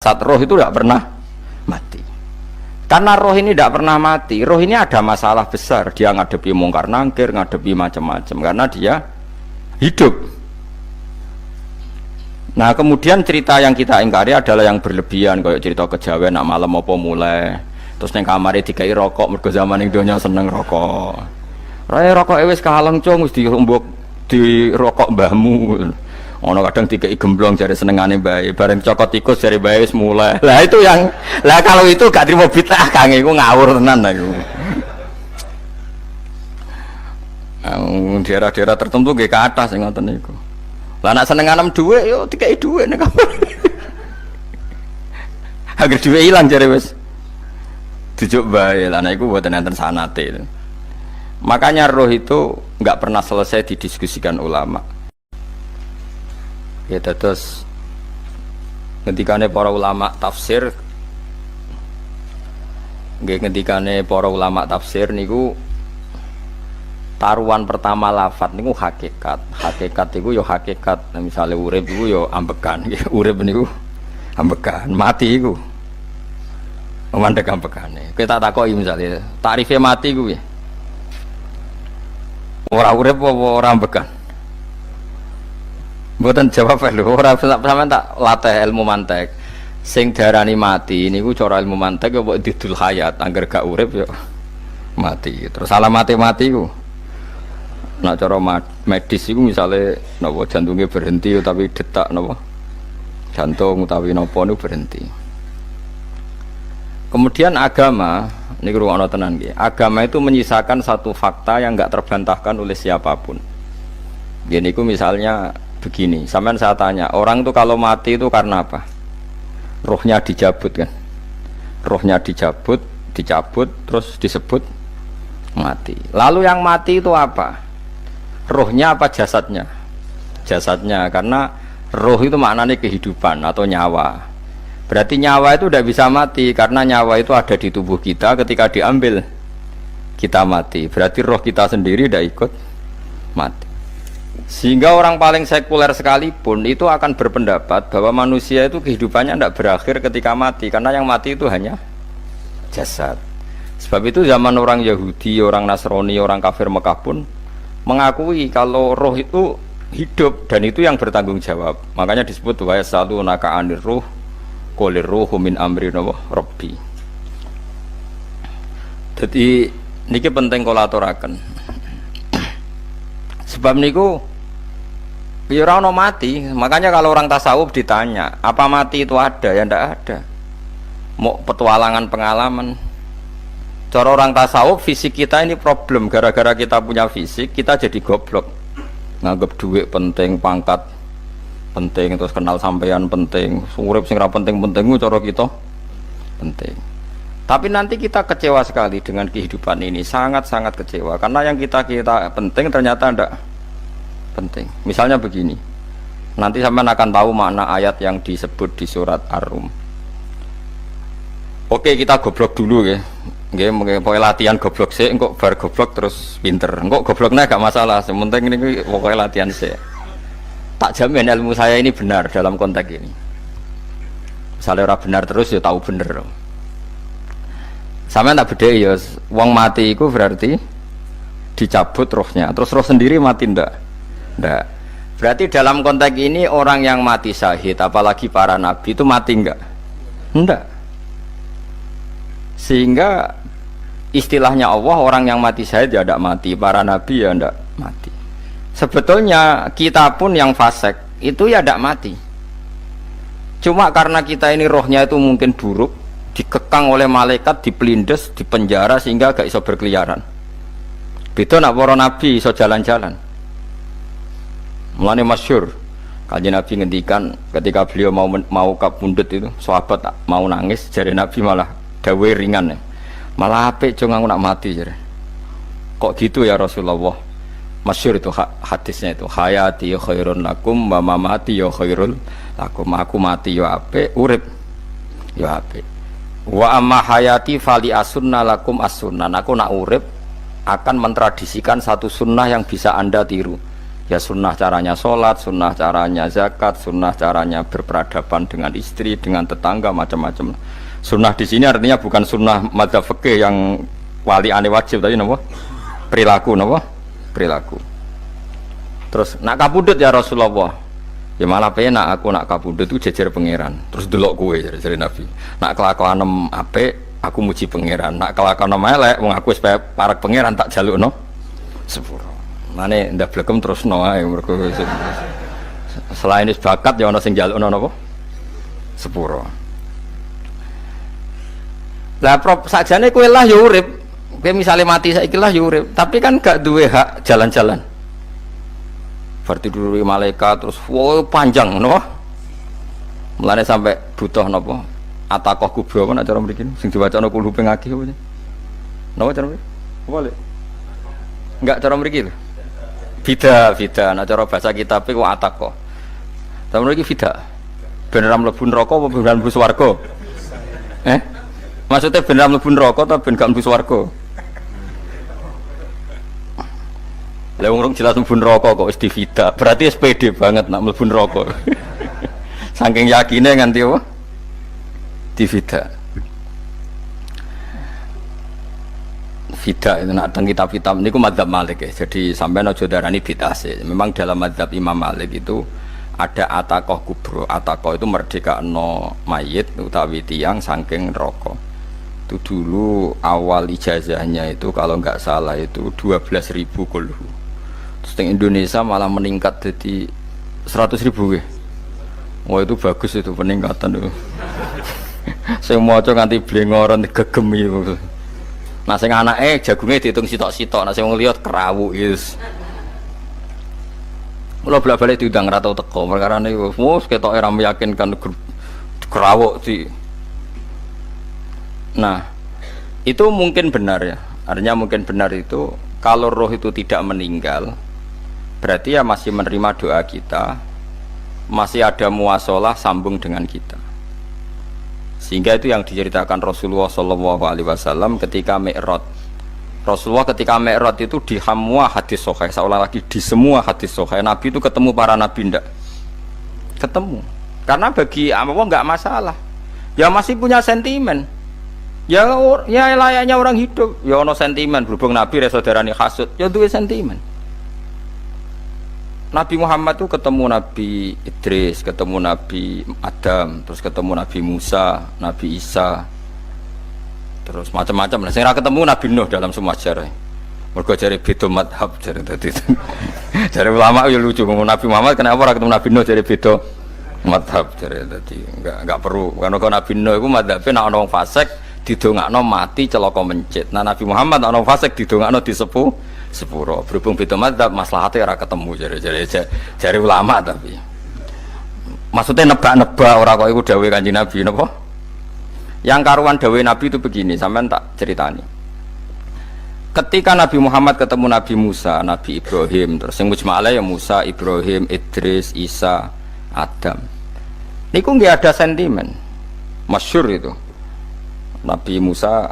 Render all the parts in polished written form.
Zat roh itu tidak pernah mati. Karena roh ini tidak pernah mati, roh ini ada masalah besar. Dia ngadepi mungkar nangkir, ngadepi macam-macam karena dia hidup. Nah kemudian cerita yang kita ingkari adalah yang berlebihan, kayak cerita kejawen nak malam apa mulai terus neng kamare dikai rokok, mergo zaman ning donya seneng rokok. Rokok wis kaleng cung wis dirumbuk di rokok mbahmu. Ono kadang dikai gemblong jare senengane bae, bareng cokot tikus jare bae wis mulai. Lah itu yang lah kalau itu gak trimo bid'ah Kang, iku ngawur tenan iku. Daerah-daerah tertentu nggih ke atas sing ngoten niku. Lah nek senenganem dhuwit yo dikai dhuwit nek kamar. Agar dhuwit ilang jare wis dijuk bae. Lah nek iku mboten enten sanate. Makanya roh itu enggak pernah selesai didiskusikan ulama. Ya terus ngendikane para ulama tafsir nggih ngendikane para ulama tafsir niku taruhan pertama lafat niku hakikat. Hakikat niku yo hakikat. Misalnya urip niku yo ambekan. Urip niku ambekan, mati iku mandek ambekane. Kita takoki misalnya takrifnya mati ku piye? Ora urip apa ora ambekan? Mboten jawab lho, ora sampean tak latih ilmu mantek. Sing darani mati niku cara ilmu mantek apa didul hayat, angger gak urip ya mati. Terus alamate mati ku. Nek cara medis iku misale napa jantungnya berhenti tapi detak napa jantung utawi napa niku berhenti. Kemudian agama niku ruwono tenan nggih. Agama itu menyisakan satu fakta yang enggak terbantahkan oleh siapapun. Gini ku misalnya begini, sampean saya tanya, orang itu kalau mati itu karena apa? Rohnya dicabut kan? Rohnya dicabut, terus disebut mati. Lalu yang mati itu apa? Rohnya apa jasadnya? Jasadnya, karena roh itu maknanya kehidupan atau nyawa. Berarti nyawa itu tidak bisa mati, karena nyawa itu ada di tubuh kita, ketika diambil kita mati. Berarti roh kita sendiri tidak ikut mati. Sehingga orang paling sekuler sekalipun itu akan berpendapat bahwa manusia itu kehidupannya tidak berakhir ketika mati, karena yang mati itu hanya jasad. Sebab itu zaman orang Yahudi, orang Nasrani, orang kafir Mekah pun mengakui kalau roh itu hidup dan itu yang bertanggung jawab. Makanya disebut wa yasalunaka 'anir ruh qul ruhu min amri rabbi. Jadi niki penting kula aturaken. Sebab niku ya ora ono mati. Makanya kalau orang tasawuf ditanya, apa mati itu ada? Ya ndak ada. Mau petualangan pengalaman. Cara orang tasawuf fisik kita ini problem, gara-gara kita punya fisik kita jadi goblok. Nganggep duit penting, pangkat penting, terus kenal sampean penting, urip sing ra penting-penting cara kita penting. Tapi nanti kita kecewa sekali dengan kehidupan ini, sangat-sangat kecewa karena yang kita penting ternyata ndak penting. Misalnya begini, nanti sampean akan tahu makna ayat yang disebut di surat Ar-Rum. Oke, kita goblok dulu ya. Nggih, pokoke latihan goblok sik, engko bar goblok terus pinter. Engko gobloknya gak masalah, sementing ini pokoke latihan sik. Tak jamin ilmu saya ini benar dalam konteks ini. Misalnya ora benar terus ya tahu bener. Sampeyan tak bedheki ya, wong mati iku berarti dicabut rohnya, terus roh sendiri mati ndak? Ndak. Berarti dalam konteks ini orang yang mati syahid, apalagi para nabi itu mati enggak? Enggak. Sehingga istilahnya Allah, orang yang mati syahid ya ndak mati, para nabi ya ndak mati. Sebetulnya kita pun yang fasik itu ya ndak mati. Cuma karena kita ini rohnya itu mungkin buruk, dikekang oleh malaikat, dipelindes, dipenjara sehingga gak iso berkeliaran. Beda nak para nabi iso jalan-jalan. Mulane masyhur kanjeng Nabi ngendikan ketika beliau mau kapundhut itu, sahabat mau nangis, jare Nabi malah dawuhe ringan. Malah apik jong aku nak mati jare. Kok gitu ya Rasulullah? Masyhur itu hadisnya itu, hayati khairun lakum wa mamati ya khairul lakum. Aku mati ya apik, urip ya apik. Wa amma hayati fali asunna lakum as-sunnah. Aku nak urip akan mentradisikan satu sunnah yang bisa Anda tiru. Ya sunnah caranya sholat, sunnah caranya zakat, sunnah caranya berperadaban dengan istri, dengan tetangga, macam-macam. Sunnah di sini artinya bukan sunnah madzhab fikih yang wali ane wajib tadi, napa? Perilaku, napa? Perilaku. Terus nak kabudut ya Rasulullah. Ya malah penak aku nak kabudut itu jejer pangeran. Terus delok kowe jare Nabi. Nak kelakuanem apik aku muji pangeran. Nak kelakuanem elek wong aku wis parek pangeran tak jalukno sepuro. Mane ndak blekem terusno ae mergo selain is bakat ya ana sing njalukno napa? Sepuro. Lah sakjane kowe lah ya urip. Kowe misale mati saiki lah ya urip, tapi kan gak duwe hak jalan-jalan. Berarti dulu malaikat terus wow panjang napa? Mulane sampai butuh napa? Atakoh kubra apa nek cara mriki sing diwacana kulo ping akeh apa? Napa cara mriki? Apa le? Enggak cara mriki lho. Fida, nek cara bahasa kitab iku atakoh. Sampeyan iki fida. Ben ora mlebu neraka apa ben mlebu swarga? Maksudnya ben ora mlebu neraka ta ben gak mlebu swarga? Lah wong jelas mlebu neraka kok wis divida. Berarti SPD banget nak mlebu neraka. Saking yakine nganti apa? Divida. Fida itu nak teng kitab-kitab niku madzhab Malik ya. Jadi sampean aja darani bid'ah sih. Memang dalam madzhab Imam Malik itu ada atakoh kubro. Atakoh itu merdekakno mayit utawi tiyang saking neraka. Itu dulu awal ijazahnya itu kalau nggak salah itu 12.000 kulhu. Terus di Indonesia malah meningkat jadi 100.000 ya. Wah itu bagus itu peningkatan itu. Saya mau coba nganti blengoran gegem itu. Nah sing anake jagunge diitung sitok-sitok, nah sing wong liya kerawu is. Mula bolak-balik diundang ra tau teko, perkara niku wis ketoke ra meyakinkan kerawuk di. Nah, itu mungkin benar ya. Artinya mungkin benar itu kalau roh itu tidak meninggal, berarti ya masih menerima doa kita, masih ada muasalah sambung dengan kita. Sehingga itu yang diceritakan Rasulullah SAW ketika Mi'raj. Rasulullah ketika Mi'raj itu di semua hadis sahih, seolah lagi di semua hadis sahih Nabi itu ketemu para nabi ndak? Ketemu. Karena bagi Allah nggak masalah. Ya masih punya sentimen. Ya layaknya orang hidup. Ya ono sentimen berhubung Nabi saudarane hasud, ya duwe sentimen. Nabi Muhammad itu ketemu Nabi Idris, ketemu Nabi Adam, terus ketemu Nabi Musa, Nabi Isa, terus macam-macam lah. Saya ketemu Nabi Nuh dalam semua sejarah. Mergo jare beda madhab jare tadi. Jare ulama ya lucu ngomong Nabi Muhammad kenapa ora ketemu Nabi Nuh jare beda madhab jare tadi. Enggak perlu. Karena Nabi Nuh iku madhabe nek ana wong fasik didongakno mati celaka mencit. Nah Nabi Muhammad ana wong fasik didongakno disepuh sepuro. Berhubung beda madzhab maslahatnya ora ketemu jare ulama tapi maksudnya nebak-nebak ora kok iku dawuhe Kanjeng Nabi napa? Yang karuan dawuhe Nabi itu begini, sampean tak ceritani. Ketika Nabi Muhammad ketemu Nabi Musa, Nabi Ibrahim, terus yang mujma'ala ya Musa, Ibrahim, Idris, Isa, Adam. Niku nggak ada sentimen. Masyhur itu. Nabi Musa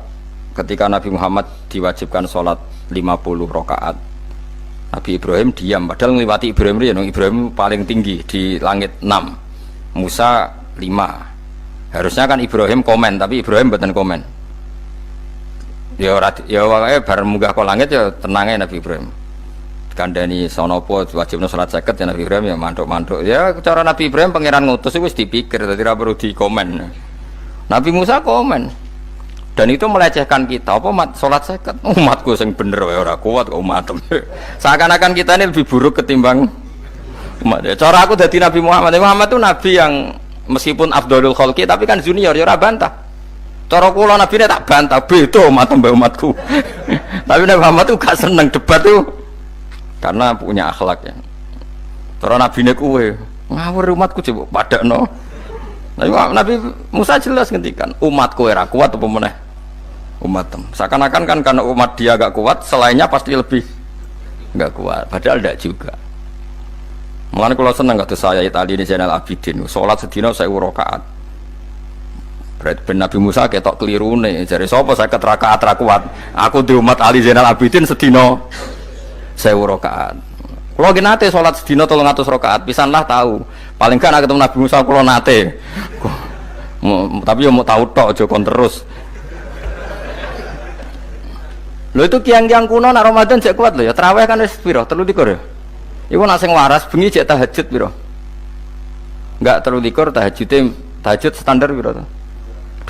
ketika Nabi Muhammad diwajibkan sholat 50 rakaat, Nabi Ibrahim diam, padahal ngliwati Ibrahim ya, Ibrahim paling tinggi di langit 6, Musa 5. Harusnya kan Ibrahim komen, tapi Ibrahim mboten komen. Ya wae bar munggah ke langit ya tenange Nabi Ibrahim. Kandhani sanapa wajibna salat 50 ya Nabi Ibrahim ya mantuk-mantuk. Ya cara Nabi Ibrahim pangeran ngutus wis dipikir dadi ora perlu dikomen. Nabi Musa komen. Dan itu melecehkan kita, apa sholat seket umatku yang bener ora kuat kok umat. Seakan-akan kita ini lebih buruk ketimbang umat. Cara aku dari Nabi Muhammad itu nabi yang meskipun afdhalul khalqi tapi kan junior ya ora bantah. Cara kula nabi ini tak bantah, beda umat mbak umatku. Tapi Nabi Muhammad itu gak seneng debat itu karena punya akhlak ya. Cara nabi ini kuwe ngawur umatku coba padakno. Nabi Musa jelas ngendikan umatku ora kuat apa meneh umat. Seakan-akan kan karena umat dia gak kuat, selainnya pasti lebih gak kuat. Padahal tidak juga. Mulane kalau seneng kata saya tadi ini Zainal Abidin, sholat sedina 1000 rakaat. Berarti Nabi Musa ketok keliru nih. Jadi sapa 50 rakaat ra kuat. Aku di umat Ali Zainal Abidin sedina 1000 rakaat. Kalau nate sholat sedina 300 rakaat, pisanlah tahu. Paling kan ketemu Nabi Musa kalau nate. Tapi ya mau tahu tok aja kon terus. Lho itu kiang-kiang kuno nak Ramadan cek kuat lho ya. Tarawih kan wis piro? 23 ya. Iku nak sing waras bengi cek tahajud piro? Enggak 23 tahajud standar piro to?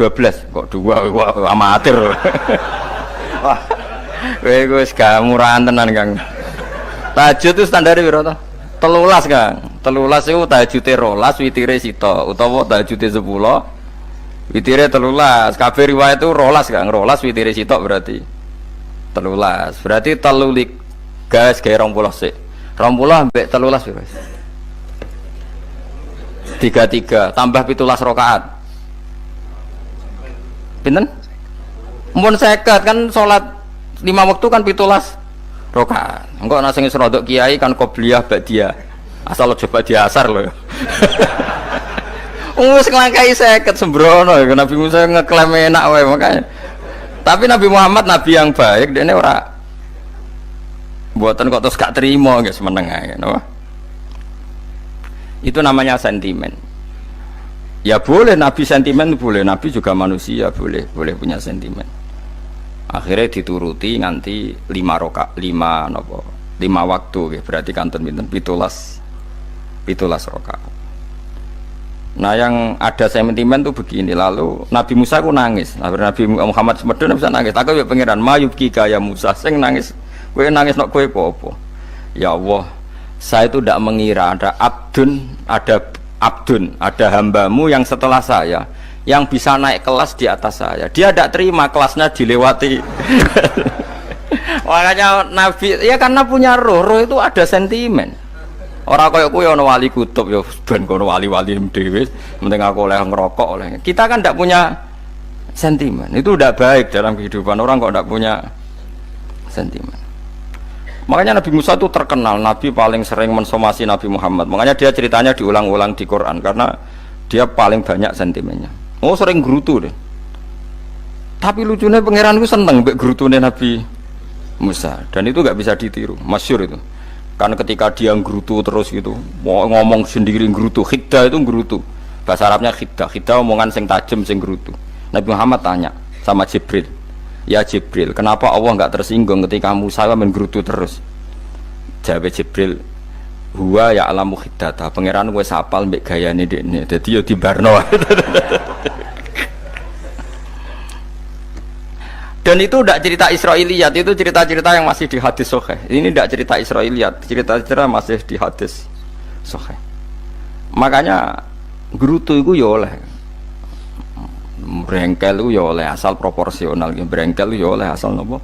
12 kok 2 amatir. Wah. Kowe wis gak murahan tenan, Kang. Tahajud itu standar piro to? 13, Kang. 13 iku tahajude 12, witire sita utawa tahajude 10, witire 13. Kabeh riwayat itu 12, Kang. 12 witire sita berarti 13. Berarti 3 gas gawe 20 sik. 20 ambek 13 piro? 33 tambah 17 rakaat. Pinten? Mun 50 kan salat 5 waktu kan 17 rakaat. Engko ana sing rodok kiai kan qobliyah ba'diyah. Asal aja ba'diyah asar lho. Wis nglangkai 50 sembrono ya Nabi Musa ngeklaim enak wae makanya. Tapi Nabi Muhammad nabi yang baik, dene ora buatan kok terus gak terima guys meneng ae no? Itu namanya sentimen. Ya boleh Nabi sentimen boleh, Nabi juga manusia boleh punya sentimen. Akhirnya dituruti nganti 5 waktu okay. Berarti kanton pinten 17 rakaat. Nah yang ada sentimen tuh begini. Lalu Nabi Musa ku nangis. Nabi Muhammad semedon bisa nangis. Aku ya pangeran mayubki kaya Musa sing nangis. Kowe nangis nok kowe apa? Ya Allah, saya itu tidak mengira ada abdun, ada hambamu yang setelah saya yang bisa naik kelas di atas saya. Dia tidak terima kelasnya dilewati. Makanya Nabi ya karena punya roh itu ada sentimen. Orang kaya kowe ana wali kutub ya ben kono wali-wali dhewe, penting aku oleh ngerokok oleh. Kita kan tidak punya sentimen. Itu tidak baik dalam kehidupan orang kok tidak punya sentimen. Makanya Nabi Musa itu terkenal Nabi paling sering mensomasi Nabi Muhammad. Makanya dia ceritanya diulang-ulang di Quran karena dia paling banyak sentimennya. Oh sering gerutu deh. Tapi lucunya pangeranku seneng mbek gerutune Nabi Musa dan itu nggak bisa ditiru, masyhur itu. Karena ketika dia nggerutu terus gitu, mau ngomong sendiri nggerutu, khiddah itu nggerutu. Bahasa Arabnya khiddah omongan sing tajem sing nggerutu. Nabi Muhammad tanya sama Jibril, ya Jibril, kenapa Allah nggak tersinggung ketika Musa menggerutu terus? Jawab Jibril, huwa ya alamu khiddata, pangeran wis apal mbek gayane dekne, dadi yo dibarno. Dan itu tidak cerita Israiliyat, itu cerita-cerita yang masih di hadis sahih. Ini tidak cerita Israiliyat, cerita-cerita masih di hadis sahih. Makanya gerutu itu ya oleh, brengkel itu ya oleh asal proporsional, brengkel itu ya oleh asal nopo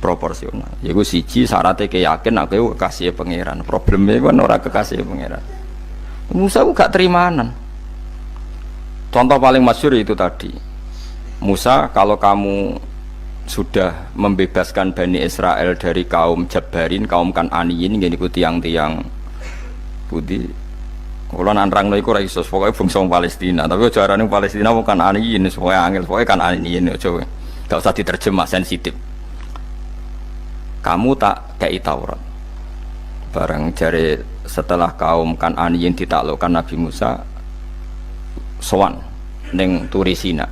proporsional. Yaiku siji syaratnya keyakin aku kekasih pangeran. Problemnya kan orang kekasih pangeran. Musa itu gak terimanan. Contoh paling masyhur itu tadi. Musa, kalau kamu sudah membebaskan Bani Israel dari kaum Jabbarin, kaum Kan'aniyin, ini tiang-tiang putih. Kalau nanrang iku ora iso, pokoke bangsa Palestina. Tapi ajarane Palestina bukan Kan'aniyin, pokoke angel, pokoke Kan'aniyin aja. Enggak usah diterjemah sensitif. Kamu tak kei Taurat. Bareng jare setelah kaum Kan'aniyin ditaklukkan Nabi Musa sowan ning Turisina.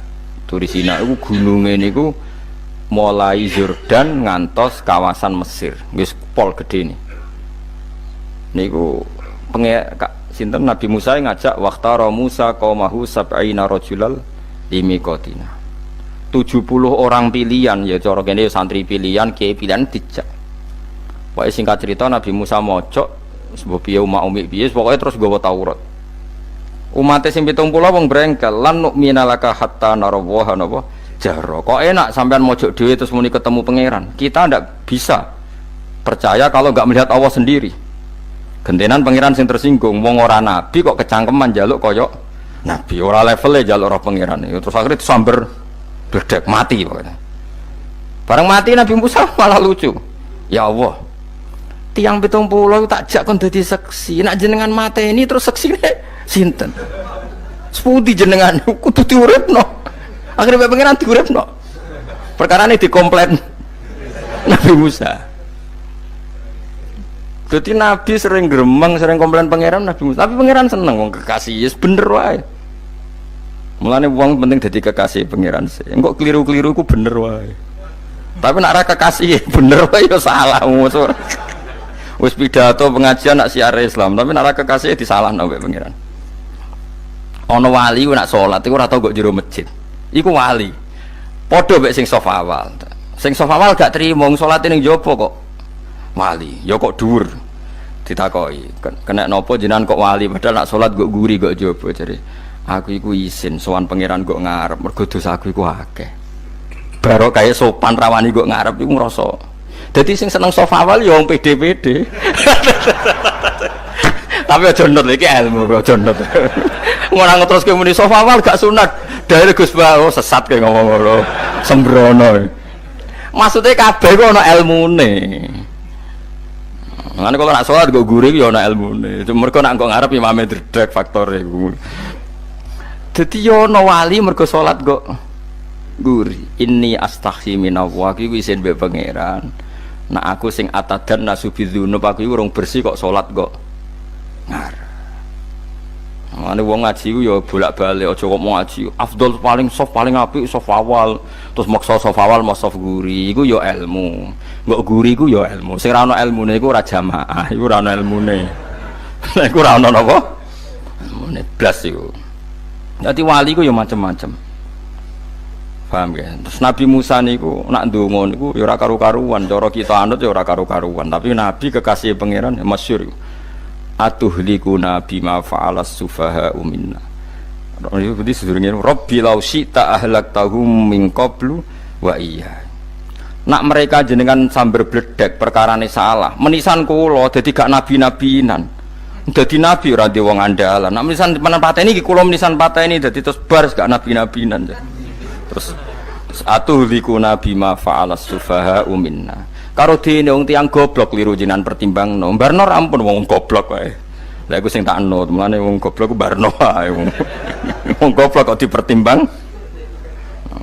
Turisina iku gununge niku mulai Yordan ngantos kawasan Mesir, wis pol gede nih. Niku sinten Nabi Musa ngajak waqtara Musa qaumahu sab'ina rajulal limiqatina. 70 orang pilihan ya cara kene santri pilihan, kiai pilihan dijak. Pokoke singkat cerita Nabi Musa mojok sebab piye umat piye pokoke terus nggawa Taurat. Umate sing 70 wong brengkel lan nu'mina laka hatta narawaha napa jaro. Kok enak sampean mojok dhewe terus muni ketemu pangeran. Kita ndak bisa percaya kalau nggak melihat Allah sendiri. Gentenan pangeran sing tersinggung, wong ora nabi kok kecangkeman njaluk koyok nabi, ora levelnya njaluk roh pangeran. Terus akhirnya disamber bledek mati pokoknya. Bareng mati Nabi Musa malah lucu. Ya Allah, tiang 70 tak jak kon dadi seksi. Nak jenengan mateni terus seksine sinten? Sepundi jenengan kudu diuripno. Akhirnya pengiran diuripno. Perkara ini dikomplain Nabi Musa. Jadi Nabi sering gremeng, sering komplain pangeran Nabi Musa. Tapi pangeran seneng wong kekasih, yes bener wae. Mulane wong penting dadi kekasih pangeran sih. Engko keliru-keliru ku bener wae. Tapi nek ora kekasih bener wae ya salah musuh. Wis pidato pengajian nak siar Islam, tapi nek ora kekasih disalahno mbek pangeran. Ana wali ku nak salat iku ora tau kok jero masjid. Iku wali. Padha mbek sing saf awal. Sing saf awal gak trimo salate ning jopo kok. Wali, ya kok dhuwur. Ditakoki, kena napa jenengan kok wali padahal nak salat kok guri kok jaba jare. Aku iku isin sowan pangeran kok ngarep mergo dosaku iku akeh. Baro kaya sopan rawani kok ngarep iku ngrasa. Dadi sing seneng sofa awal ya wong pede-pede. Tapi aja nut iki ilmu aja nut. Ngono ngeteruske muni sofa awal gak sunat. Daire Gus Bawo sesat kaya ngomong ngono. Sembrono. Maksudnya kabeh kok ana ilmune. Ngene kok nak salat kok guri ya ana ilmune. Mergo nak kok ngarep imame dredeg faktore iku. Dadi yo ana wali mergo salat kok guri. Inni astaghfi minallah iki isin mbek pangeran. Nak aku sing atadan nasubidzunub aku iku urung bersih kok salat kok ngarep. Mane wong ngaji ku ya bolak-balik aja kok mau ngaji. Afdol paling soft paling apik soft awal. Terus maksa soft awal mau soft guri iku ya ilmu. Mbok guri ku ya ilmu. Sing ora ana ilmune iku ora jamaah, iku ora ana ilmune. Nek ora ana napa? Ilmune blas iku. Dadi wali ku ya macam-macam. Paham ya? Terus Nabi Musa niku nak ndonga niku ya ora karu-karuan, cara kita anut ya ora karu-karuan, tapi Nabi kekasih pangeran ya masyhur. Atuhlikuna bima fa'alas sufaha minna. Itu berarti sedurunge Rabbi law syi'ta ahlaktahum min qablu wa iya. Nak mereka jenengan sambar bledek perkarane salah. Menisan kula dadi gak nabi-nabinan. Dadi nabi ora di wong andalan. Nak menisan menan pateni iki kula menisan pateni dadi terus bar gak nabi-nabinan. Terus atuhlikuna bima fa'alas sufaha minna. Karo dene wong tiyang goblok liru jinan pertimbangno. Barno ampun wong goblok wae. Lah iku sing tak anut, mulane wong goblok ku barno wae wong. Wong goblok kok dipertimbang.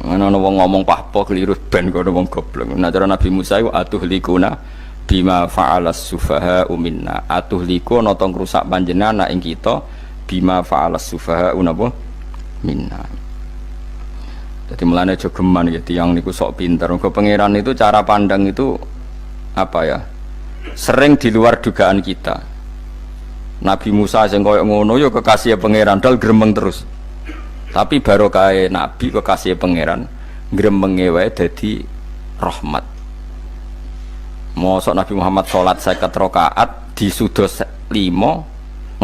Ana wong ngomong pahpo keliru ben kono wong goblok. Nah cara Nabi Musa iku atuhlikuna bima fa'alas sufaha minna. Atuhliku ana tong rusak panjenengan ing kita bima fa'alas sufaha napa minna. Jadi mulane aja geman ya tiyang niku sok pinter. Mergo pangeran itu cara pandang itu apa ya? Sering di luar dugaan kita. Nabi Musa sing koyo ngono ya kekasih pangeran dal gremeng terus. Tapi barokah nabi kekasih pangeran gremenge wae dadi rahmat. Mosok Nabi Muhammad salat 50 rakaat disudos 5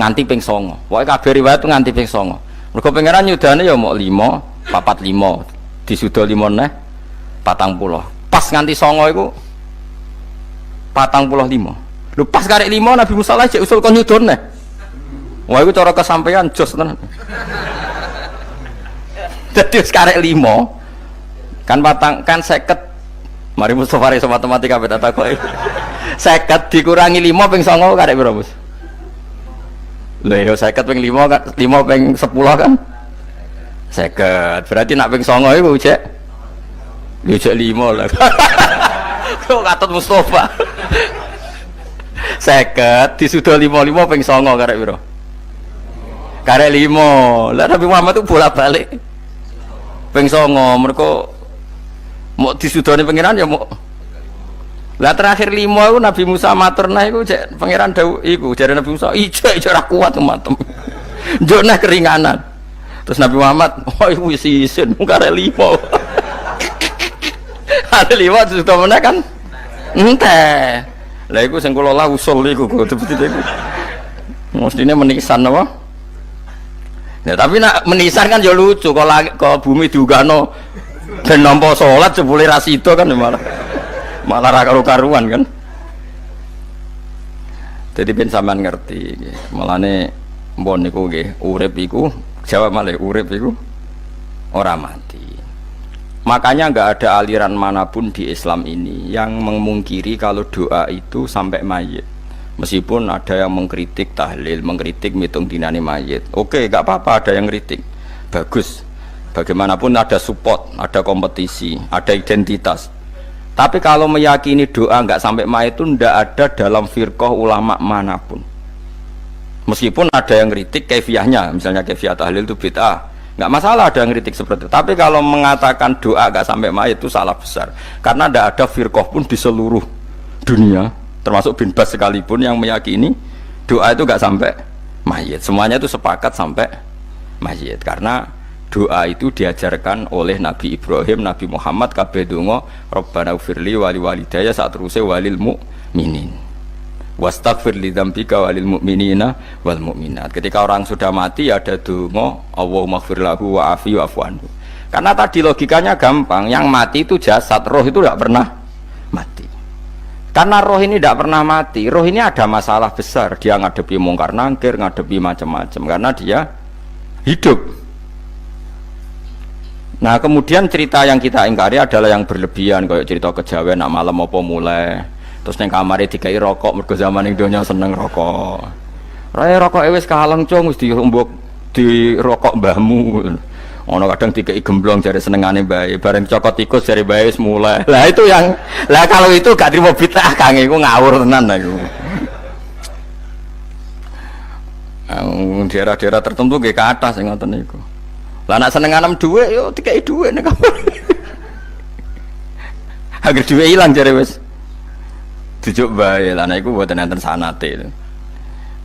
nganti ping 9. Pokoke kabeh riwayat nganti ping 9. Mergo pangeran nyudane ya mok 5, 45 disudo 5 neh 40. Pas nganti 9 iku 45. Lho pas karek 5 Nabi Musa lagi usul kon nyudon neh. Wah iku cara kesampaian jos tenan. Dadi wis karek 5 kan kan 50. Mari Mustofa iso matematika beta takoki. 50 dikurangi 5 ping 9 karek piro, Bos? Lho ya 50 ping 5 kan 5 ping 10 kan 50. Berarti nak ping 9 iku cek. Yo cek 5 lah. Kok katut Mustofa. 50 disudo 55 ping 9 karek piro? Karek 5. Lah Nabi Muhammad itu bolak-balik. Ping 9 mergo mau disudone pangeran ya mau. Lah terakhir 5 iku Nabi Musa matur nah iku cek pangeran dawuh iku jare Nabi Musa ijo ora kuat matem. Njuk nah keringanan. Terus Nabi Muhammad oh iku wis isin karek 5. Ada 5 disudo meneh kan ente. Lah iku sing kula lah usul iku seperti itu. Mestine menisan apa? Ya tapi nak menisan kan ya lucu kalau bumi diugano ben nampa salat jebule ra sida kan malah ra karu-karuan kan. Jadi ben sampean ngerti nggih. Mulane mbon niku nggih urip iku jawab malih urip iku ora mati. Makanya enggak ada aliran manapun di Islam ini yang memungkiri kalau doa itu sampai mayit. Meskipun ada yang mengkritik tahlil, mengkritik mitung dinani mayit. Oke, enggak apa-apa ada yang kritik. Bagus. Bagaimanapun ada support, ada kompetisi, ada identitas. Tapi kalau meyakini doa nggak sampai mayit itu ndak ada dalam firqah ulama manapun. Meskipun ada yang kritik kaifiahnya, misalnya kaifiyah tahlil itu bid'ah, nggak masalah ada yang kritik seperti itu. Tapi kalau mengatakan doa nggak sampai mayit itu salah besar, karena ndak ada firqah pun di seluruh dunia, termasuk bin Bas sekalipun yang meyakini doa itu nggak sampai mayit. Semuanya itu sepakat sampai mayit, karena doa itu diajarkan oleh Nabi Ibrahim, Nabi Muhammad, kabeh donga Rabbana ufirli wali walidayya saat terusé walil mu'minin wastaghfir li dzambika walil mu'minina wal mu'minat. Ketika orang sudah mati ada donga Allahumma ighfir lahu wa afi wa'fu anhu. Karena tadi logikanya gampang, yang mati itu jasad, roh itu tidak pernah mati. Karena roh ini tidak pernah mati, roh ini ada masalah besar, dia ngadepi mungkar nangkir, ngadepi macam-macam karena dia hidup. Nah kemudian cerita yang kita ingkari adalah yang berlebihan, kayak cerita kejawen nak malam apa mulai terus neng kamar dikai rokok, mergo zaman ning donya seneng rokok. Raya rokok wis kaleng cung, wis dirumbuk di rokok mbahmu. Ono kadang dikai gemblong jare senengane bae, bareng cokot tikus jare bae wis mulai. Lah itu yang lah kalau itu gak trimo bid'ah Kang, iku ngawur tenan iku. Daerah-daerah tertentu nggih ke atas sing ngoten niku. Lah nak seneng anem dhuwit yo dikai dhuwit nek kamar. Agar dhuwit ilang jare wis dijuk bae. Lah niku mboten enten sanate.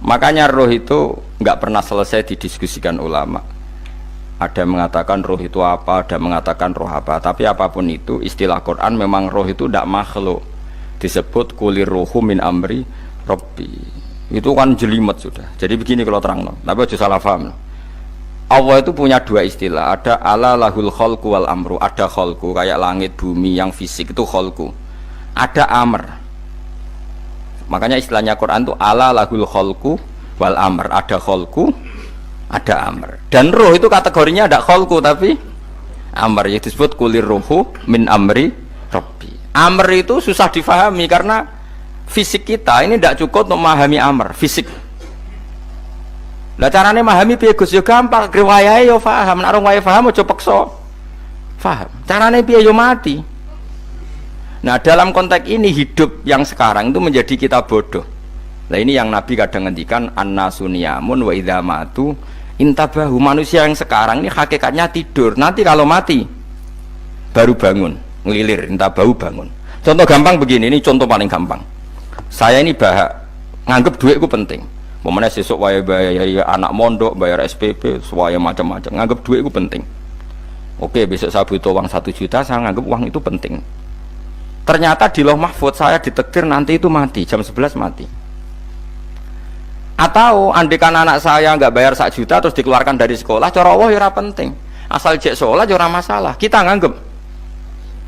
Makanya roh itu enggak pernah selesai didiskusikan ulama. Ada mengatakan roh itu apa, ada mengatakan roh apa. Tapi apapun itu istilah Quran memang roh itu tidak makhluk. Disebut kulir ruhu min amri Rabbi. Itu kan jelimet sudah. Jadi begini kalau terang, tapi aja salah paham. Allah itu punya dua istilah, ada ala lahul khalqu wal amru, ada khalqu kayak langit bumi yang fisik itu khalqu, ada amr. Makanya istilahnya Quran itu ala lahul khalqu wal amr, ada khalqu, ada amr. Dan roh itu kategorinya ada khalqu tapi amr, yang disebut kulir ruhu min amri Rabbi. Amr itu susah difahami karena fisik kita ini tidak cukup untuk memahami amr, fisik. Lah carane memahami piye Gus? Ya gampang, riwayahe yo paham, nek ora paham aja peksa paham. Carane piye yo mati. Nah, dalam konteks ini hidup yang sekarang itu menjadi kita bodoh. Nah, ini yang Nabi kadang ngendikan annasuniyamun wa idza matu intabahu. Manusia yang sekarang ini hakikatnya tidur. Nanti kalau mati baru bangun, ngelilir, intabahu bangun. Contoh gampang begini, ini contoh paling gampang. Saya ini nganggep duitku penting. Momennya sesuk bayar anak mondok, bayar SPP, semuanya macam-macam. Nganggep duit itu penting. Oke, besok saya butuh uang 1 juta, saya nganggep uang itu penting. Ternyata di Lauh Mahfudz saya ditakdir nanti itu mati, jam 11 mati. Atau andikan anak saya nggak bayar 1 juta terus dikeluarkan dari sekolah, cara Allah ya penting. Asal cek sekolah ya masalah. Kita nganggep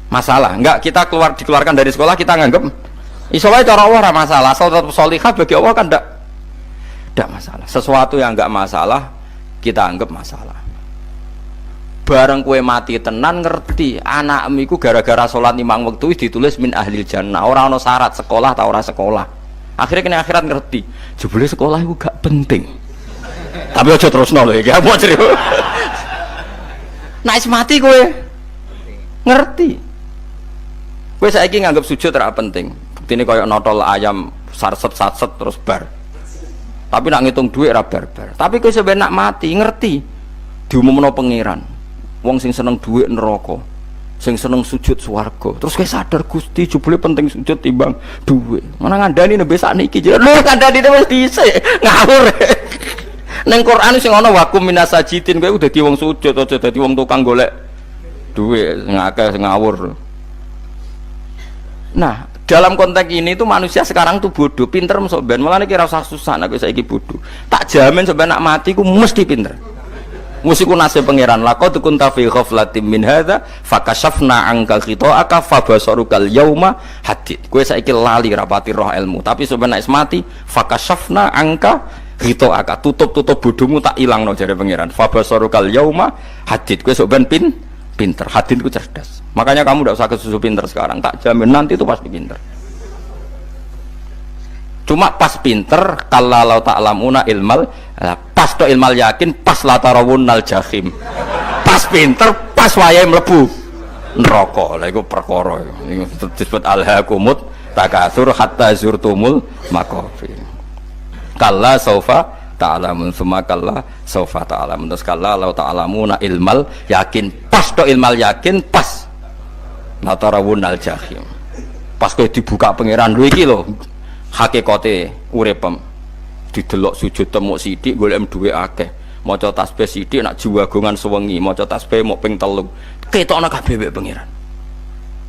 masalah. Enggak, kita dikeluarkan dari sekolah kita nganggep isolasi cara Allah masalah. Asal tetap sholihah bagi Allah kan tidak masalah. Sesuatu yang enggak masalah kita anggap masalah. Bareng kue mati tenan ngerti anakmu iku gara-gara sholat 5 waktu ditulis min ahlil jannah. Ora ono syarat sekolah ta ora sekolah. Akhirnya kena akhirat ngerti. Jebule sekolah iku gak penting. Tapi aja terusno lho iki. Apa cerita? Nek mati kowe ngerti. Kowe saiki nganggap sujud ora penting. Buktine koyo notol ayam sarset-sarset terus bar. Tapi nak ngitung duit ra barbar. Tapi kowe sampe nak mati ngerti diumumno pangeran. Wong sing seneng duit neraka, sing seneng sujud swarga. Terus kowe sadar Gusti jebule penting sujud timbang duit. Mana ngandani nembe sakniki jare lho kandhani wis dhisik. Ngawur. Ning Quran sing ana wakum minasajidin kowe udah dadi wong sujud aja dadi wong tukang golek duit ngakeh ngawur. Nah, dalam konteks ini itu manusia sekarang tuh bodoh, pinter masuk ben malah kira usah susah nek saiki bodoh. Tak jamin sampai nak mati ku mesti pinter. Mesti ku nasib pangeran laqad kunta fi ghaflatin min hadza fakashafna anka khita'aka fabasarukal yauma hadid. Kowe saiki lali rapati roh ilmu, tapi sampai nek mati fakashafna anka khita'aka, tutup bodohmu tak ilangno jare pangeran. Fabasarukal yauma hadid. Kowe sok ben pinter, hadid ku cerdas. Makanya kamu tidak usah kesusu pinter sekarang, tak jamin nanti itu pasti pinter. Cuma pas pinter kalau ta'lamuna ilmal, pas to ilmal yakin, pas la tarawunnal jahim. Pas pinter, pas wayahe mlebu neraka. Lha iku perkara iku disebut alhaqumut takatsur hatta zurtumul maqabir. Kalla saufa ta'lamun summa kalla saufa ta'lamun. Terus kalla law ta'lamuna ilmal yakin pas to ilmal yakin pas latarawunal jahim. Pas kowe dibuka pangeran lho iki lho hakikate uripem. Didelok sujud temuk sithik golek dhuwit akeh. Maca tasbih sithik nak jiwagongan sewengi, maca tasbih mok ping 3. Ketokno kabeh wek pangeran.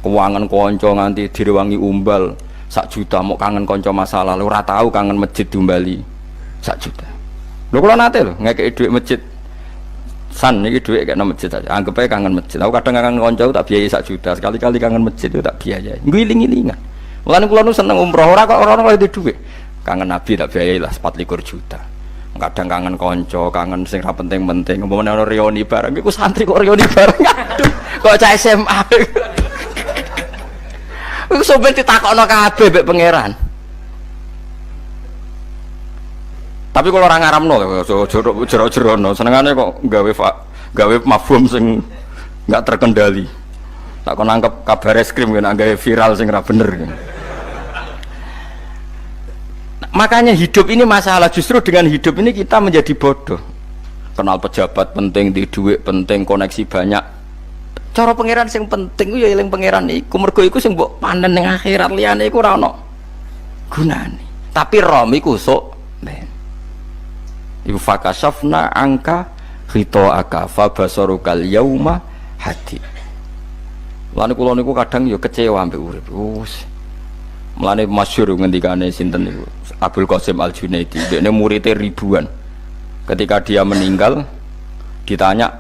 Keuangan kanca nganti direwangi umbal 1 juta, mok kangen kanca masa lalu ora tau kangen masjid diumbali 1 juta. Lho kula nate lho ngekeki dhuwit masjid. San iki dhuwit kena masjid aja. Anggap ae kangen masjid. Aku kadang kangen kanca tak biayai 1 juta, sekali-kali kangen masjid itu tak biayai. Ngiling-ngilingan. Mulane kula nu seneng umroh ora kok ora oleh dhuwit. Kangen Nabi tak biayai lah 24 juta. Kadang kangen konco, kangen sing ra penting-penting. Umpamane ana reuni bareng, iku santri kok reuni bareng. Aduh, kok cah SMA. Iku sampe ditakokno kabeh mbek pangeran. Tapi kalau orang ngaramno, jero-jerono, senengane kok gawe mafhum sing nggak terkendali. Tak kon nangkep kabar eskrim kan gawe viral sing ra bener. Makanya hidup ini masalah, justru dengan hidup ini kita menjadi bodoh. Kenal pejabat penting, di duit penting, koneksi banyak. Cara pangeran sing penting ya eling pangeran iku, mergo iku sing mbok panen ning akhirat, liyane iku ora ono gunane. Tapi rom iku sok ben. Iku fakasafna angka khitoaka fa basarukal yauma hadid. Lan kula niku kadang ya kecewa ambek urip. Mulane masyhur ngendikane sinten niku Abdul Qasim Al-Junaidi, dekne muridé ribuan. Ketika dia meninggal ditanya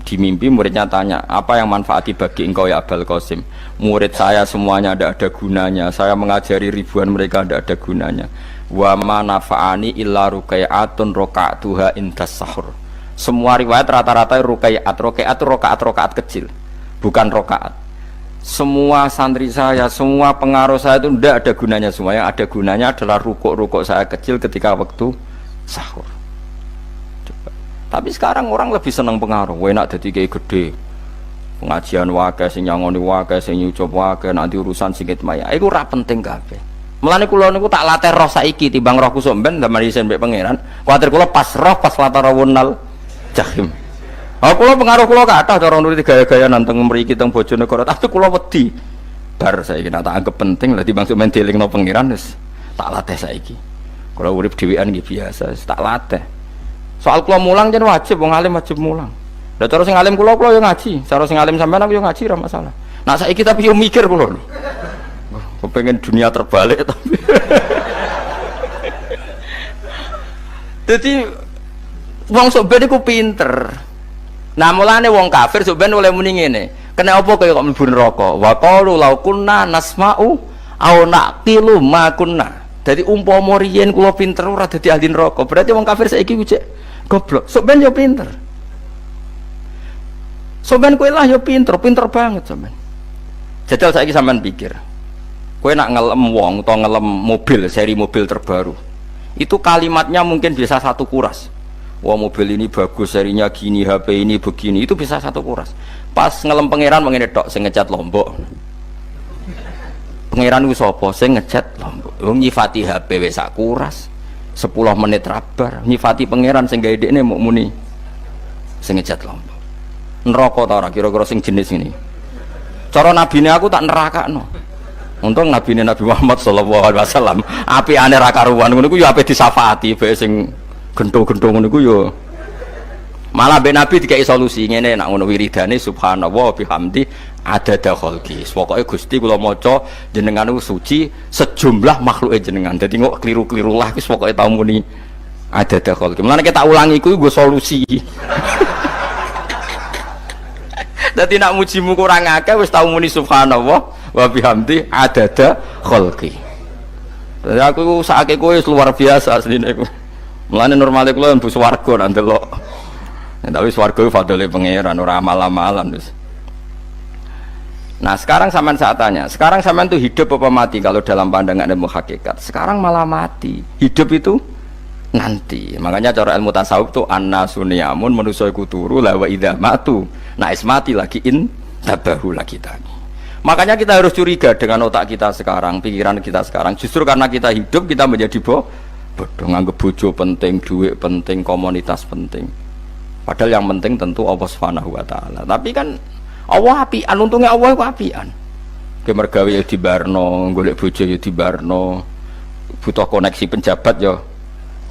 di mimpi, muridnya tanya, apa yang manfaati bagi engkau ya Abdul Qasim? Murid saya semuanya tidak ada gunanya, saya mengajari ribuan mereka tidak ada gunanya. Wa ma nafa'ani illa rukai'atun roka'atuha indas sahur. Semua riwayat rata-rata rukai'at itu rokaat kecil, bukan rokaat. Semua santri saya, semua pengaruh saya itu tidak ada gunanya semua. Yang ada gunanya adalah rukuk saya kecil ketika waktu sahur. Coba. Tapi sekarang orang lebih senang pengaruh. Enak jadi kayak gede, pengajian wakai, sing nyangoni wakai, sing nyucup wakai, nanti urusan singkit maya. Itu ora penting kabeh. Mulane kula niku tak latih roh saiki timbang roh kusuk ben zaman isen mbek pangeran. Kuwatir kula pas roh pas latarawunal jahim. Kula pengaruh kula kathah cara nuruti gaya-gaya nanteng mriki teng Bojonegoro, tapi kula wedi. Bar saiki nek tak anggap penting lah timbang sampeyan dielingno pangeran wis tak latih saiki. Kula urip dhewean nggih biasa, tak latih. Soal kula mulang jen wajib, wong alim wajib mulang. Lah cara sing alim kula yo ngaji, cara sing alim sampean aku yo ngaji ra masalah. Nah saiki tapi yo mikir kula. Kepengen dunia terbalik tapi. Jadi wong sok ben iku pinter. Nah mulane wong kafir sebenarnya oleh muni ngene. Kena apa kaya kok mlebu neraka? Wa qalu law kunna nasma'u aw naqilu ma kunna. Dadi umpama riyen kula pinter ora dadi ahli neraka. Berarti wong kafir saiki ku cek goblok. Sampeyan yo pinter. Sampeyan kowe lah yo pinter banget sampeyan. Jajal saiki sampeyan pikir. Kowe nak ngelem wong utawa ngelem mobil, seri mobil terbaru. Itu kalimatnya mungkin bisa 1 kuras. Wah mobil ini bagus, serinya gini, HP ini begini, itu bisa 1 kuras. Pas ngelem pangeran mengene tok sing ngecat Lombok. Pangeran ku sapa sing ngecat Lombok? Wong nyifati HP wis sak kuras. 10 menit rabar, nyifati pangeran sing gawe dekne muk muni sing ngecat Lombok. Neraka ta ora kira-kira sing jenis ini. Cara nabine aku tak nerakakno. Untung nabine Nabi Muhammad sallallahu alaihi wasallam apikane ra karuan ngono ku yo ape disafaati bae sing gento-gento ngono iku yo malah ben Nabi dikai solusi ngene nek ngono wiridane subhanallah bihamdi adada khalqi. Pokoke Gusti kula maca jenengan niku suci sejumlah makhluke jenengan. Dadi kok kliru-kliru lah wis pokoke tau muni adada khalqi. Mulane tak ulangi iku nggo solusi. Dadi nek mujimu kurang akeh wis tau muni subhanallah wa bihamdi adada khalqi. Dadi aku sakake kowe luar biasa asline iku. Mulane normale kula mlebu swarga nak ndelok. Tapi swarga iku fadhole pangeran ora amal-amalan wis. Nah, sekarang sampean saya tanya, sekarang sampean tuh hidup apa mati kalau dalam pandangan ilmu hakikat? Sekarang malah mati. Hidup itu nanti. Makanya cara ilmu tasawuf tuh annasu niyamun manusa iku turu la wa idza matu. Nah, is mati lagi Tabahulah kita. Makanya kita harus curiga dengan otak kita sekarang, pikiran kita sekarang. Justru karena kita hidup, kita menjadi bodoh, nganggep bojo penting, duit penting, komunitas penting. Padahal yang penting tentu Allah Subhanahu wa taala. Tapi kan Allah apian, untungnya Allah itu apian. Ke mergawe ya dibarno, golek bojo ya dibarno, butuh koneksi penjabat ya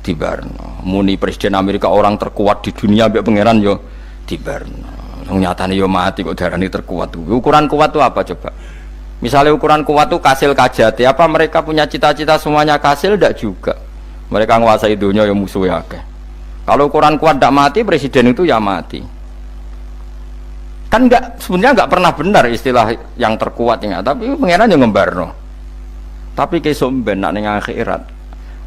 dibarno. Muni presiden Amerika orang terkuat di dunia mbek pangeran ya dibarno. Nyatanya yo mati kok darani terkuat. Ukuran kuat itu apa coba? Misalnya ukuran kuat itu kasil kajati, apa mereka punya cita-cita semuanya kasil? Tidak juga. Mereka menguasai dunia yang musuhnya akeh. Kalau ukuran kuat tidak mati, presiden itu ya mati. Kan enggak, sebenarnya enggak pernah benar istilah yang terkuatnya, tapi pangeran yang ngembarno. Tapi kesomben nak ning akhirat,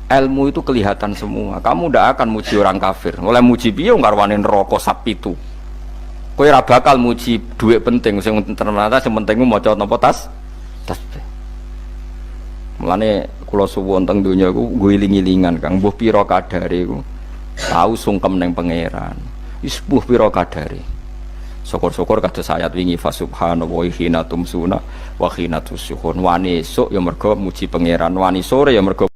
ilmu itu kelihatan semua. Kamu tidak akan muji orang kafir. Oleh muji piye ngarwani neraka sapi itu. Kowe ora bakal muji duit penting, sing ternyata sing penting maca napa tasbih. Mulane kula suwun teng donya iku nggo iling-ilingan Kang, mbuh pira kadare iku tau sungkem ning pangeran. Wis mbuh pira kadare. Syukur-syukur kados ayat wingi fa subhanallahi hina tumsuna wa hina tusyuhun. Wani esuk ya mergo muji pangeran, wani sore ya mergo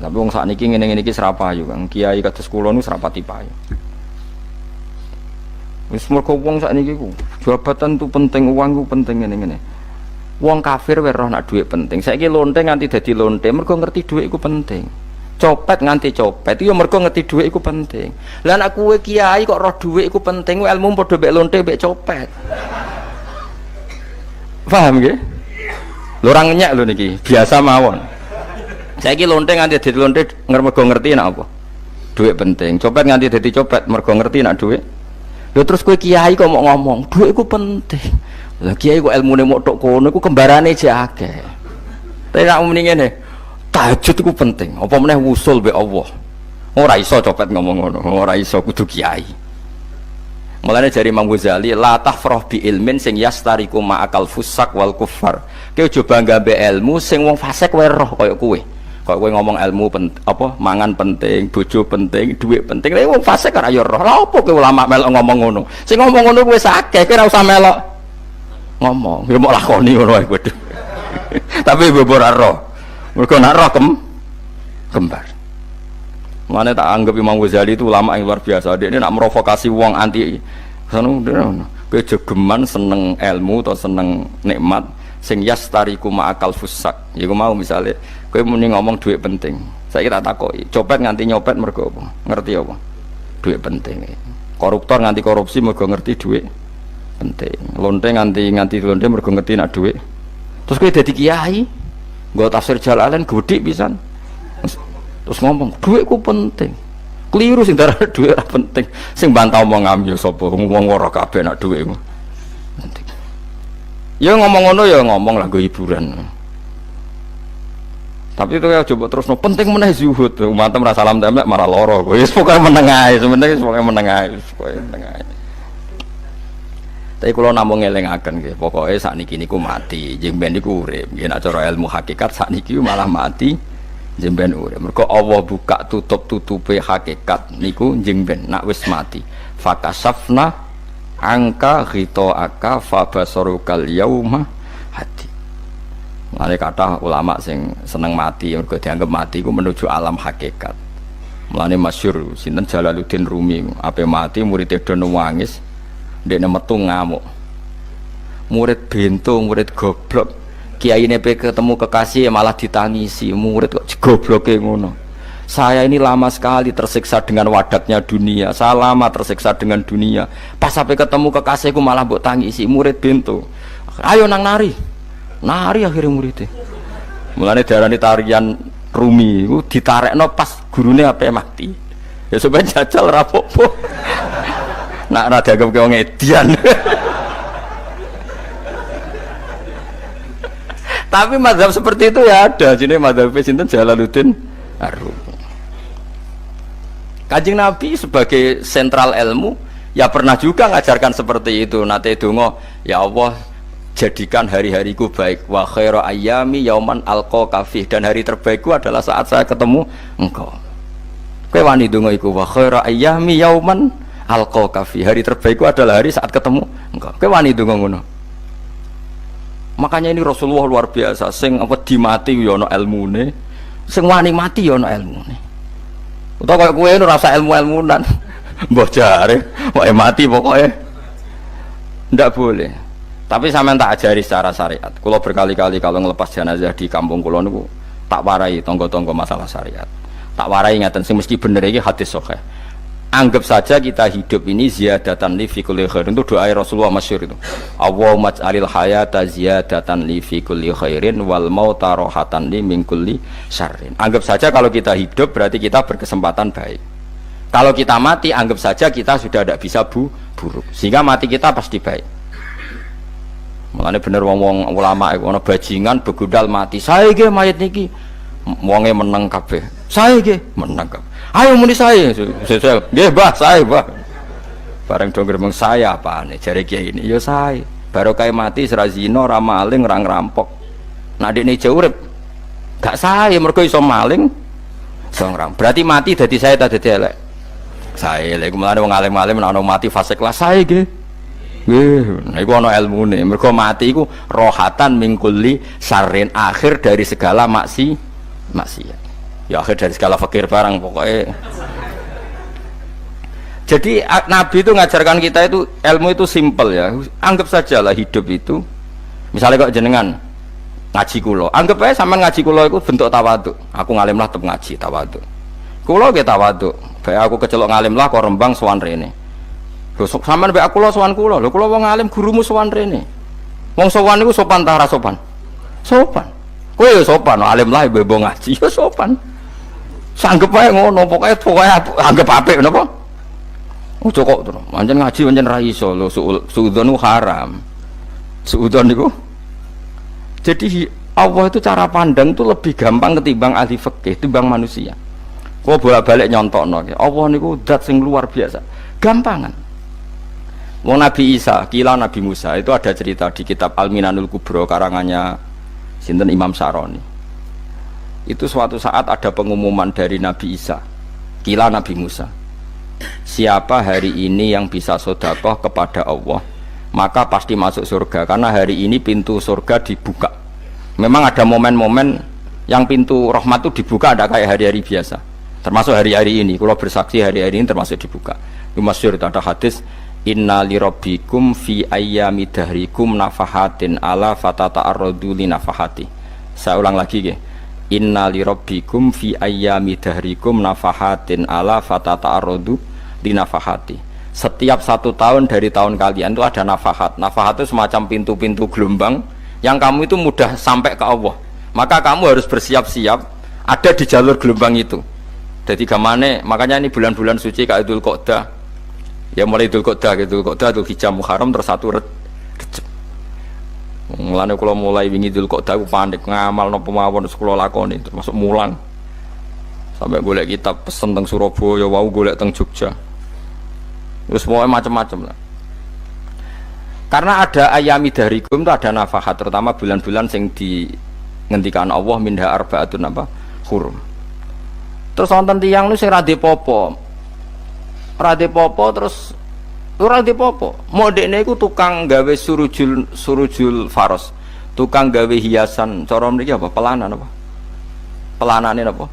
tapi wong sakniki ngene-ngene iki serapayu Kang. Kiai kados kula niku serapati payu. Wis mergo wong sakniki ku jabatan tu penting, uang ku penting ngene-ngene. Wong kafir wae roh nak dhuwit penting. Saiki lonte nganti dadi lonte mergo ngerti dhuwit iku penting. Copet nganti copet iku mergo ngerti dhuwit iku penting. Lah nek kowe kiai kok roh dhuwit iku penting, ilmu padha mek lonte mek copet. Paham nggih? Lho ora ngenyek lho niki, biasa mawon. Saiki lonte nganti dadi lonte mergo ngerti nak apa? Duit penting. Copet nganti dadi copet mergo ngerti nak duit. Lho terus kowe kiai kok mau ngomong, duit iku penting. Lah kiai kok ilmune mok tok kono iku kembarane jek akeh. Tapi nak muni ngene, tahajud iku penting. Apa meneh wusul mbek Allah. Ora iso copet ngomong ngono, ora iso kudu kiai. Mulane jari Imam Ghazali, la tahfrah bi ilmin sing yastariku ma'akal fusak wal kuffar. Kowe coba nggambe ilmu sing wong fasik wae roh kaya kowe. Kok kowe ngomong ilmu apa mangan penting, bojo penting, duit penting. Lah wong fasik ora ya roh. Lah opo kowe ulama melok ngomong ngono? Sing ngomong ngono kowe akeh, kowe ora usah melok ngomong. Ya mok lakoni ngono wae kowe. Tapi bobor roh. Mergo nak roh kembar. Mane tak anggap Imam Ghazali itu ulama yang luar biasa. Dia ini nak merovokasi wong anti sono kowe jogeman seneng ilmu atau seneng nikmat sing yastariku ma'akal fusak. Iku mau misale kowe muni ngomong duit penting. Saiki tak takoki, copet nganti nyopet mergo apa? Ngerti apa? Duit penting. Koruptor nganti korupsi mergo ngerti duit penting. Lonte nganti lonte mergo ngerti nak duit. Terus kowe dadi kiai, nggo tafsir Jalalain gedhe pisan. Terus ngomong duitku penting. Keliru sing darah duit ora penting. Sing bantah omong ya sapa? Wong ora kabeh nak duitmu. Penting. Ya ngomong ngono ya ngomong lah nggo hiburan. Tapi itu ya coba terus no penting meneh zuhud. Umat merasa salam templek marah loro. Wis pokoke meneng ae, sebenarnya pokoke meneng ae, pokoke meneng ae. Tapi kula namung ngelingaken nggih, pokoke sakniki niku mati, jemben niku urip. Nggih nek cara ilmu hakikat sakniki malah mati, jemben urip. Mergo Allah buka tutup-tutupe hakikat niku jemben nak wis mati. Fakasafna angka ghitaaka fabasarukal yauma hadi. Mulane kathah ulama sing seneng mati mergo dianggap mati iku menuju alam hakikat. Mulane masyhur sinten Jalaluddin Rumi ape mati murid do nangis ndekne metu ngamuk. Murid bento, murid goblok. Kiyaine pe ketemu kekasih malah ditangisi, murid kok gobloke ngono. Saya ini lama sekali tersiksa dengan wadatnya dunia. Saya lama tersiksa dengan dunia. Pas sampai ketemu kekasihku malah mbok tangisi, murid bento. Ayo nang nari. Nari akhirnya muridnya. Mulane diarani tarian Rumi iku ditarekno pas gurune ape mati. Ya supaya jajal rapopo. Nak ora dianggap wong edian. Tapi mazhab seperti itu ya ada. Jenenge mazhab sinten Jalaluddin Ar-Rumi. Kanjeng Nabi sebagai sentral ilmu ya pernah juga ngajarkan seperti itu. Nate donga, ya Allah jadikan hari-hariku baik. Wa khairu ayyami yauman alqa fih, dan hari terbaikku adalah saat saya ketemu engkau. Kowe wani donga iku wa khairu ayyami yauman alqa fih, hari terbaikku adalah hari saat ketemu engkau. Kowe wani donga ngono. Makanya ini Rasulullah luar biasa, sing apa dimati ya ana ilmune, sing wani mati ya ana ilmune. Utawa kaya kowe ora usah ilmu-ilmunan. Mbah jare, wae mati pokoknya. Ndak boleh. Tapi sampean tak ajari secara syariat. Kula berkali-kali kalau ngelepas jenazah di kampung kula niku tak warai tangga-tangga masalah syariat. Tak warai ngaten sing mesti bener iki hadis sahih. Anggap saja kita hidup ini ziyadatan li fi kulli khairin, itu doa Rasulullah masyhur itu. Allahumma ij'alil hayata ziyadatan li fi kulli khairin wal mauta rahatan li min kulli syarrin. Anggap saja kalau kita hidup berarti kita berkesempatan baik. Kalau kita mati anggap saja kita sudah tidak bisa buruk. Sehingga mati kita pasti baik. Mulane bener wong ulama iku ana bajingan begudal mati. Sae ge mayit niki wonge meneng kabeh. Sae ge meneng kabeh. Ayo muni saya, nggih Mbah, saya Mbah. Bareng dong gremeng saya apane jare kiai ini, ya saya. Baru kae mati ora zina, ora maling, ora ngerampok. Nek dekne jauh urip gak saya, mergo iso maling, iso ngerampok. Berarti mati dadi saya ta dadi elek. Saya lek mulane wong alim-alim nek ana mati fase kelas saya nggih. Nggih, niku ana ilmune. Mergo mati iku rohatan mingkuli sarin, akhir dari segala maksiat. Ya akhir dari segala fakir barang pokoknya. Jadi Nabi itu ngajarkan kita itu ilmu itu simpel ya. Anggap saja lah hidup itu, misalnya kok jenengan ngaji kulo, anggap aja sampean ngaji kulo itu bentuk tawaduk. Aku ngalim lah tetep ngaji tawaduk. Kulo ge tawaduk. Bae aku kecelok ngalim lah kok Rembang sowan rene. Lho sampean bae aku lo sowan kulo. Lho kulo wong ngalim gurumu sowan rene. Wong sowan niku sopan ta ora sopan? Sopan. Kowe yo sopan, alim lah bebo ngaji yo sopan. Sanggep ae ngono, pokoknya anggap apik napa? Ojo kok terus. Pancen ngaji pancen ra iso lho, suudzon niku haram. Suudzon niku. Jadi Allah itu cara pandang itu lebih gampang ketimbang ahli fikih, timbang manusia. Kok bolak-balik nyontokno iki. Allah niku zat sing luar biasa. Gampangan. Wong Nabi Isa, kila Nabi Musa itu ada cerita di kitab Al-Minanul Kubra karangannya sinten Imam Saroni. Itu suatu saat ada pengumuman dari Nabi Isa, kila Nabi Musa, siapa hari ini yang bisa sedekah kepada Allah maka pasti masuk surga, karena hari ini pintu surga dibuka. Memang ada momen-momen yang pintu rahmat itu dibuka, ada kayak hari-hari biasa, termasuk hari-hari ini. Kalau bersaksi hari-hari ini termasuk dibuka. Itu masyhur, itu ada hadis, inna li rabbikum fi ayyami dahrikum nafahatin ala fatata'arradu li nafahati. Saya ulang lagi ya. Inna li rabbikum fi ayyami dahrikum nafahatin ala fatata'arradu li nafahati. Setiap 1 tahun dari tahun kalian itu ada nafahat. Nafahat itu semacam pintu-pintu gelombang yang kamu itu mudah sampai ke Allah. Maka kamu harus bersiap-siap ada di jalur gelombang itu. Jadi gamane, makanya ini bulan-bulan suci kayak Dzul Qa'dah. Ya mulai Dzul Qa'dah, Dzul Hijjah, Muharram terus 1 Rejab. Mulane kula mulai wingi Dzul Qa'dah aku panik ngamal napa mawon terus kula lakoni termasuk mulang. Sampai golek kitab pesen teng Surabaya, wau golek teng Jogja. Terus mau macam-macam lah. Karena ada ayami dahrikum itu ada nafahat, terutama bulan-bulan sing di ngendikan Allah minha arbaatun apa? Hurum. Terus wonten tiyang nu sing ra dipopo. Ra dipopo terus ora dipopo. Modekne iku tukang gawe surujul faros. Tukang gawe hiasan, cara mriki apa? Pelanan apa? Pelanane apa?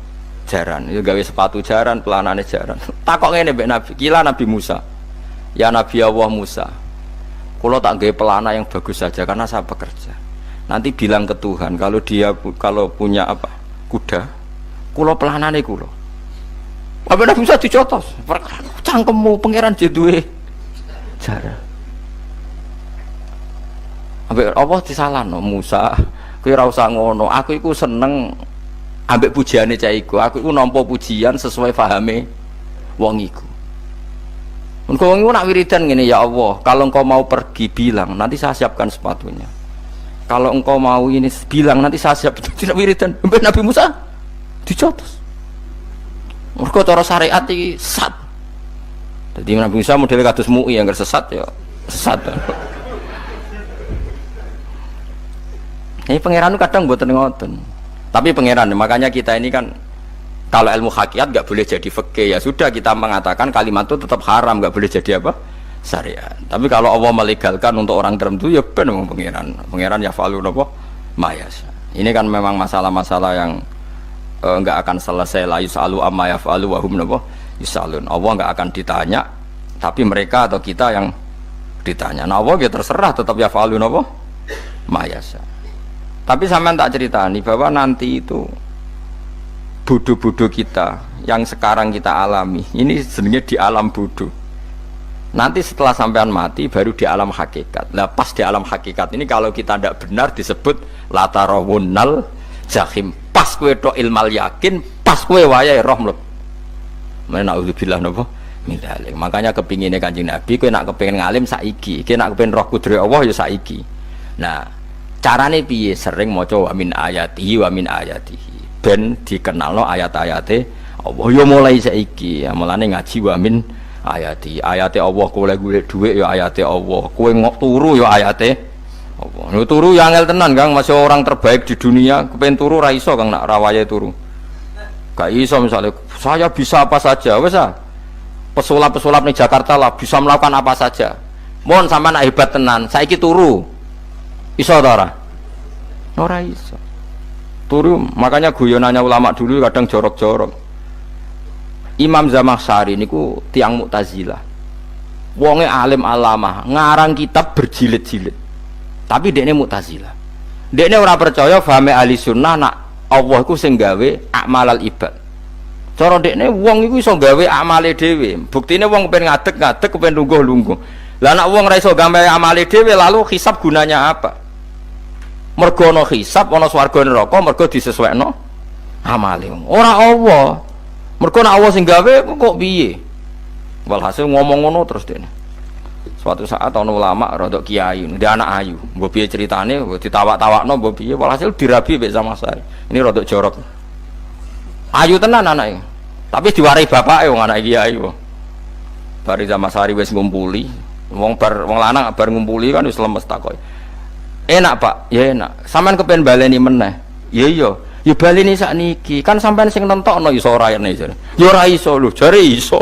Jaran. Itu gawe sepatu jaran, pelanane jaran. Takok ngene mbek Nabi, kila Nabi Musa. Ya Nabi Allah Musa. Kalau tak gawe pelana yang bagus saja karena saya bekerja. Nanti bilang ke Tuhan kalau punya apa? Kuda. Kulo pelanane kulo. Apa Nabi Musa dicotos? Cangkemmu pangeran jeduwe jaran. Ambek apa disalahno Musa? Kowe ora usah ngono. Aku iku seneng ambek pujiane cah iku. Aku iku nampa pujian sesuai pahame wong iku. Engko wong iku nak wiridan ngene, ya Allah, kalau engkau mau pergi bilang, nanti saya siapkan sepatunya. Kalau engkau mau ini bilang, nanti saya siap. Tidak wiridan. Ambek Nabi Musa dicotos. Mergo cara syariat iki sesat. Jadi Nabi Musa model kados MUI yang sesat ya sesat. Ini pangeran kadang mboten ngoten. Tapi pangeran, makanya kita ini kan kalau ilmu hakikat nggak boleh jadi fikih, ya sudah kita mengatakan kalimat itu tetap haram, nggak boleh jadi apa? Syariat. Tapi kalau Allah melegalkan untuk orang tertentu, ya benar memang pangeran ya falu apa? Mayas. Ini kan memang masalah-masalah yang nggak akan selesai. La yusalu amma yafalu wa hum napa yusalun. Allah nggak akan ditanya, tapi mereka atau kita yang ditanya. Nah Allah ya terserah, tetap ya falu napa mayas. Tapi sampean tak ceritani bahwa nanti itu bodoh-bodoh kita yang sekarang kita alami ini sebenarnya di alam bodoh. Nanti setelah sampean mati baru di alam hakikat. Nah pas di alam hakikat ini kalau kita tidak benar disebut latarawunnal jahim. Pas kue tok ilmal yakin, pas kue wayai roh mleb. Mana naudzubillah napa min dzalik. Makanya kepinginnya Kanjeng Nabi kue nak kepingin ngalim saiki, kue nak kepingin roh kudrat Allah ya saiki. Nah carane piye? Sering maca wa min ayatihi wa min ayatihi ben dikenalno ayat-ayate Allah ya mulai saiki ya mulane ngaji wa min ayati Allah kowe golek dhuwit ya ayate Allah kowe turu ya ayate Allah turu ya angel tenan Kang masih orang terbaik di dunia kepen turu ra iso Kang nak rawaye turu gak iso misalnya saya bisa apa saja wis pesulap-pesulap ning Jakarta lah bisa melakukan apa saja mohon sampean hebat tenan saiki turu iso ta ora? Ora iso. Turu, makanya guyonannya ulama dulu kadang jorok-jorok. Imam Zamakhsyari niku tiang Mu'tazilah. Wonge alim alamah, ngarang kitab berjilid-jilid. Tapi dekne Mu'tazilah. Dekne ora percaya fahame ahli sunnah nak Allah iku sing gawe amalal ibad. Cara dekne wong iku iso gawe amale dhewe. Buktine wong pengen ngadeg-ngadeg, pengen lungguh-lungguh. Lah nek wong ora iso gawe amale dhewe lalu hisab gunanya apa? Mergo ana hisab ana swarga neraka mergo disesuaikno amale. Ora Allah. Mergo nek Allah sing gawe kok piye? Walhasil ngomong ngono terus dene. Suatu saat ana ulama rodok kiai, dia anak ayu. Mbok piye ceritane ditawak-tawakno mbok piye walhasil dirabi mek Zamakhsyari. Ini rodok jorok. Ayu tenan anake. Tapi diwarai bapake wong anak kiai kok. Bari Zamakhsyari wis ngumpuli, wong lanang bar ngumpuli kan wis lemes takoki. Enak Pak, ya enak. Sampean kepen baleni meneh. Ya iya, ya baleni sakniki. Kan sampean sing nentokno iso ora ene jare. Ya ora iso lho, jare iso.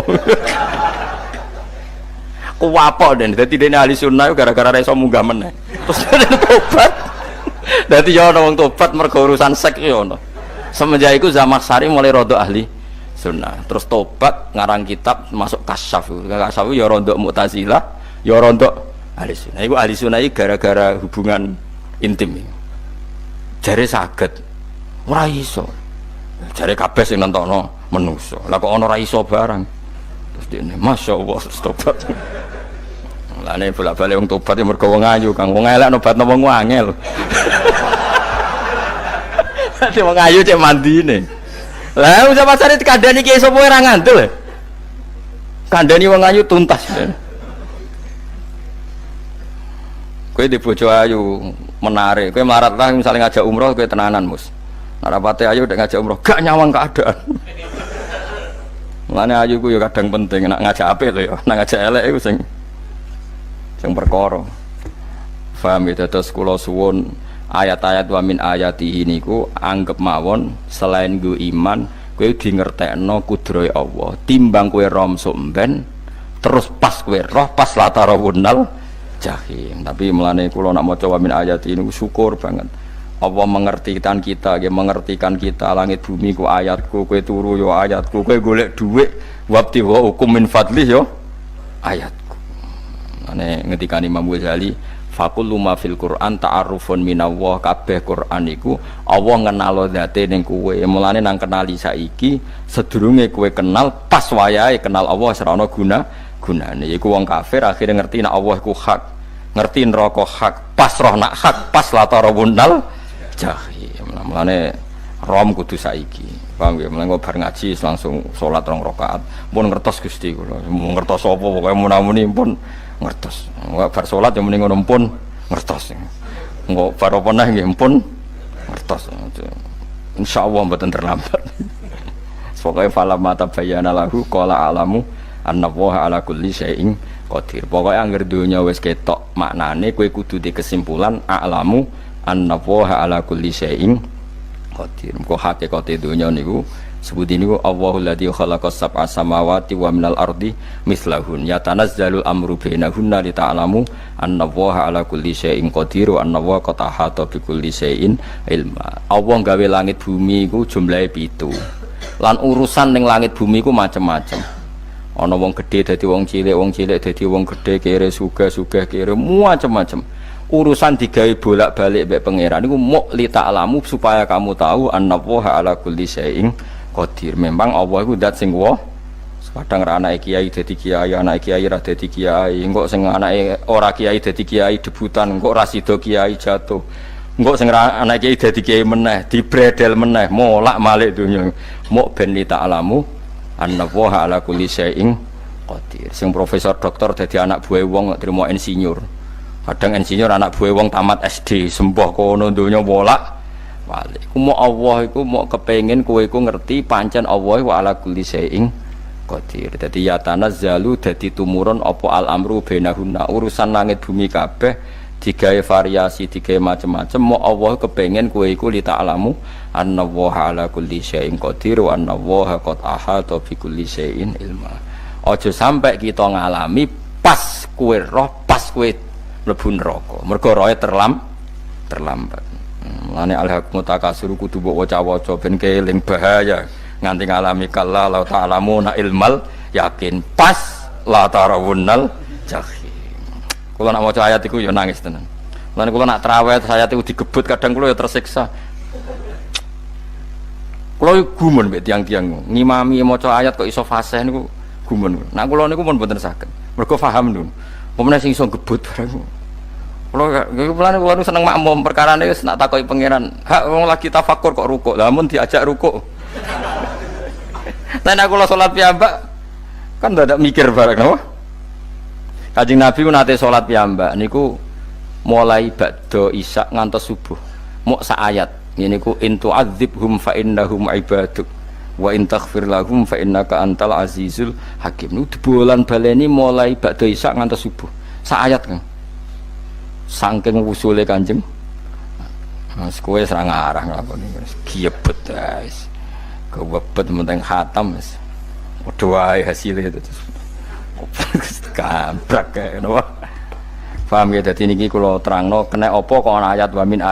Kuwapok den. Dadi dene ahli sunnah gara-gara ora iso munggah meneh. Terus tobat. Dadi ya ana wong tobat mergo urusan sek ya ono. Semenjak iku Zamakhsyari mulai rada ahli sunnah. Terus tobat ngarang kitab masuk kasyaf. Kasyaf ya rada Mu'tazilah, ya rada ahli sunnah. Iku ahli sunnah iki gara-gara hubungan intim. Jare saged. Ora iso. Jare kabeh sing nentokno menungso. Lah kok ana ora iso barang. Terus dene masyaallah tobat. Lane bolak-balik wong tobat ya mergo wong ayu, Kang. Wong elek nobatno wong angel. Dadi wong ayu cek mandine. Lah usah pasare kandhani ki sapa ora ngandel. Kandhani wong ayu tuntas. Kowe di bojo ayu menarik, kowe melarat lah misalnya ngajak umroh kowe tenanan mus. Narapate ayu udah ngajak umroh, gak nyawang keadaan. Mulane ayu ku ya kadang penting, nak ngajak apik to ya, nak ngajak elek iku sing perkara. Paham ya terus kula suwun ayat-ayat wa min ayatihi niku anggap mawon selain nggo iman, kowe di ngertekno kudrohe Allah. Timbang kowe rom somben terus pas kowe roh pas latarawunnal jahim. Tapi mulane kula nak maca wa min ayati niku syukur banget. Allah mengertikan kita, dia mengertikan kita langit bumi ku ayatku, kowe turu yo ayatku, kowe golek dhuwit wabti wa hukum min fadli yo ayatku. Ane ngendikane Imam Ghazali, faqul ma fil Qur'an ta'arufun minallah, kabeh Qur'an iku Allah ngenalo zate ning kowe. Mulane nang kenali saiki sedurunge kowe kenal pas wayahe kenal Allah ora ana gunane. Iku wong kafir akhirnya ngerti nek Allah iku hak, ngerti neraka hak, pas roh nak hak, pas latarawunnal jahim. Mulane rom kudu saiki. Paham ya? Mulane bar ngaji langsung salat 2 rakaat. Pun ngertos Gusti kula. Mun ngertos apa pokoke munamuni pun ngertos. Bar salat ya muni ngono pun ngertos. Engko bar apa neh nggih pun ngertos. Insyaallah mboten terlambat. Pokoke fala mata bayana lahu qala alamu annallaha ala kulli syai'in qadir. Pokoke anggere donya wis ketok maknane kowe kudu di kesimpulan a'lamu annallaha ala kulli syai'in qadir. Kok hakikate donya niku sebut niku Allahul ladzi khalaqas sab'a samawati wa minal ardi mislahun yatanazzalul amru bainahunna li ta'lamu annallaha ala kulli syai'in qadir wa annallaha qad ahata bi kulli syai'in ilma. Allah gawe langit bumi iku jumlahe 7. Lan urusan ning langit bumi iku macam-macam. Ana wong gedhe dadi wong cilik dadi wong gedhe, kere sugih kere macam-macam. Urusan digawe bolak-balik mbek pangeran niku muk li ta'lamu supaya kamu tahu annallaha ala kulli syai'in qadir. Memang Allah iku zat sing wa. Kadang ra anake kiai dadi kiai, anake kiai ra dadi kiai, engko sing anake ora kiai dadi kiai debutan, engko ra sida kiai jatuh. Engko sing anake kiai dadi kiai meneh, dibredel meneh, molak-malik donya. Muk ben li ta'lamu annallaha ala kulli syai'in qadir. Sing profesor doktor dadi anak buah wong trimo insinyur. Kadang insinyur anak buah wong tamat SD, sembah kono donya bolak balik. Ku mau Allah iku mau kepengin kowe iku ngerti pancen Allah wa ala kulli syai'in qadir. Dadi ya tanazzalu dadi tumurun apa al amru bainahunna. Urusan langit bumi kabeh digawe variasi, digawe macam-macam. Mau Allah kepengin kowe iku li ta'lamu annallaha ala kulli syai'in qadir wa annallaha qad ahata bi kulli syai'in ilma. Aja sampai kita ngalami pas kowe roh, pas kowe mlebu neraka. Mergo roe terlambat. Mulane al-haqqu takasur kudu mbok waca-waca ben keling bahaya nganti ngalami kalla la ta'lamuna ilmal yakin pas la tarawunnal jahim. Kula nak maca ayat iku ya nangis tenan. Mulane kula nak traweh ayat iku digebut kadang kula ya tersiksa. Kula gumun mbek tiang-tiang ngimami maca ayat kok iso fasih niku gumun. Nak kula niku pun mboten saged. Mergo paham lho. Pemene sing iso gebut bareng. Kula seneng makmum perkarane wis nak takoki pangeran. Hak wong lagi tafakur kok rukuk. Lah mun diajak rukuk. Nek kula salat piyambak kan ndak mikir bareng napa? Kanjeng Nabi ku nate salat piyambak niku mulai ba'da isya ngantos subuh. Mok sak ayat. Niku in tu'adzibhum fa innahum ibaduk wa in taghfir lahum fa innaka antal azizul hakim. Niku dibolan baleni mulai ba'da isya ngantos subuh. Sak ayat kan. Saking wusule Kanjeng Mas kowe ora ngarah nglakoni giebet guys. Kewebet menteng khatam wis. Padha wae hasile itu. Gambrak kae napa. Paham ya dadi niki kula terangno kena apa kok ana ayat wa min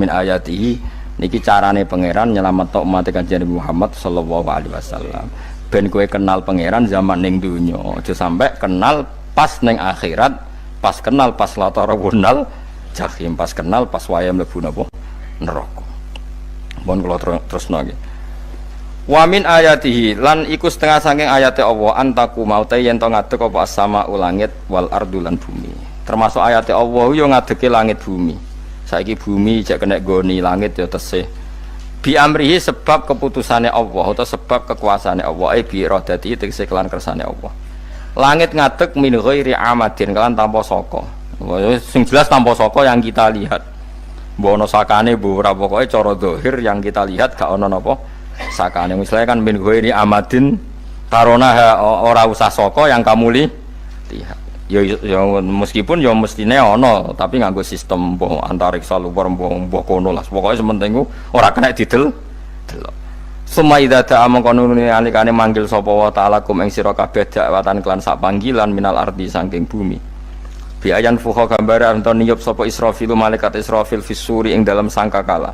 ayatihi niki carane pangeran nyelametno umat Kanjeng Muhammad sallallahu alaihi wasallam. Ben kowe kenal pangeran zaman ning donya, aja sampe kenal pas ning akhirat. Pas kenal pas latarawunal jahim, pas kenal pas wayam mlebu napa neraka. Mohon kula terusno nggih. Wa min ayatihi lan iku setengah saking ayate Allah antaku maute yen to ngadeg apa sama ulangit wal ardu lan bumi. Termasuk ayate Allah yo ngadege langit bumi. Saiki bumi jek kena goni langit yo tesih. Bi amrihi sebab keputusane Allah atau sebab kekuasaane Allah bi iradati tegese kelan kersane Allah. Langit ngadeg min ghairi amadin kan tanpa saka. Sing jelas tanpa saka yang kita lihat. Mbok ana sakane mbok ora pokoke cara zahir yang kita lihat gak ana napa sakane. Misalnya kan min ghairi amadin tarona ora usah saka yang kamu lihat. Ya meskipun ya mestine ana tapi nganggo sistem mbok antariksa luar mbok kono lah. Pokoke sementing ora kena didel delok. Suma idza ta'a mangkonune alikane manggil sapa wa ta'ala kum ing sira kabeh dakwatan kelan sak panggilan minal ardi saking bumi. Bi ayan fuha gambare anton niyup sapa Israfil malaikat Israfil fisuri ing dalam sangkakala.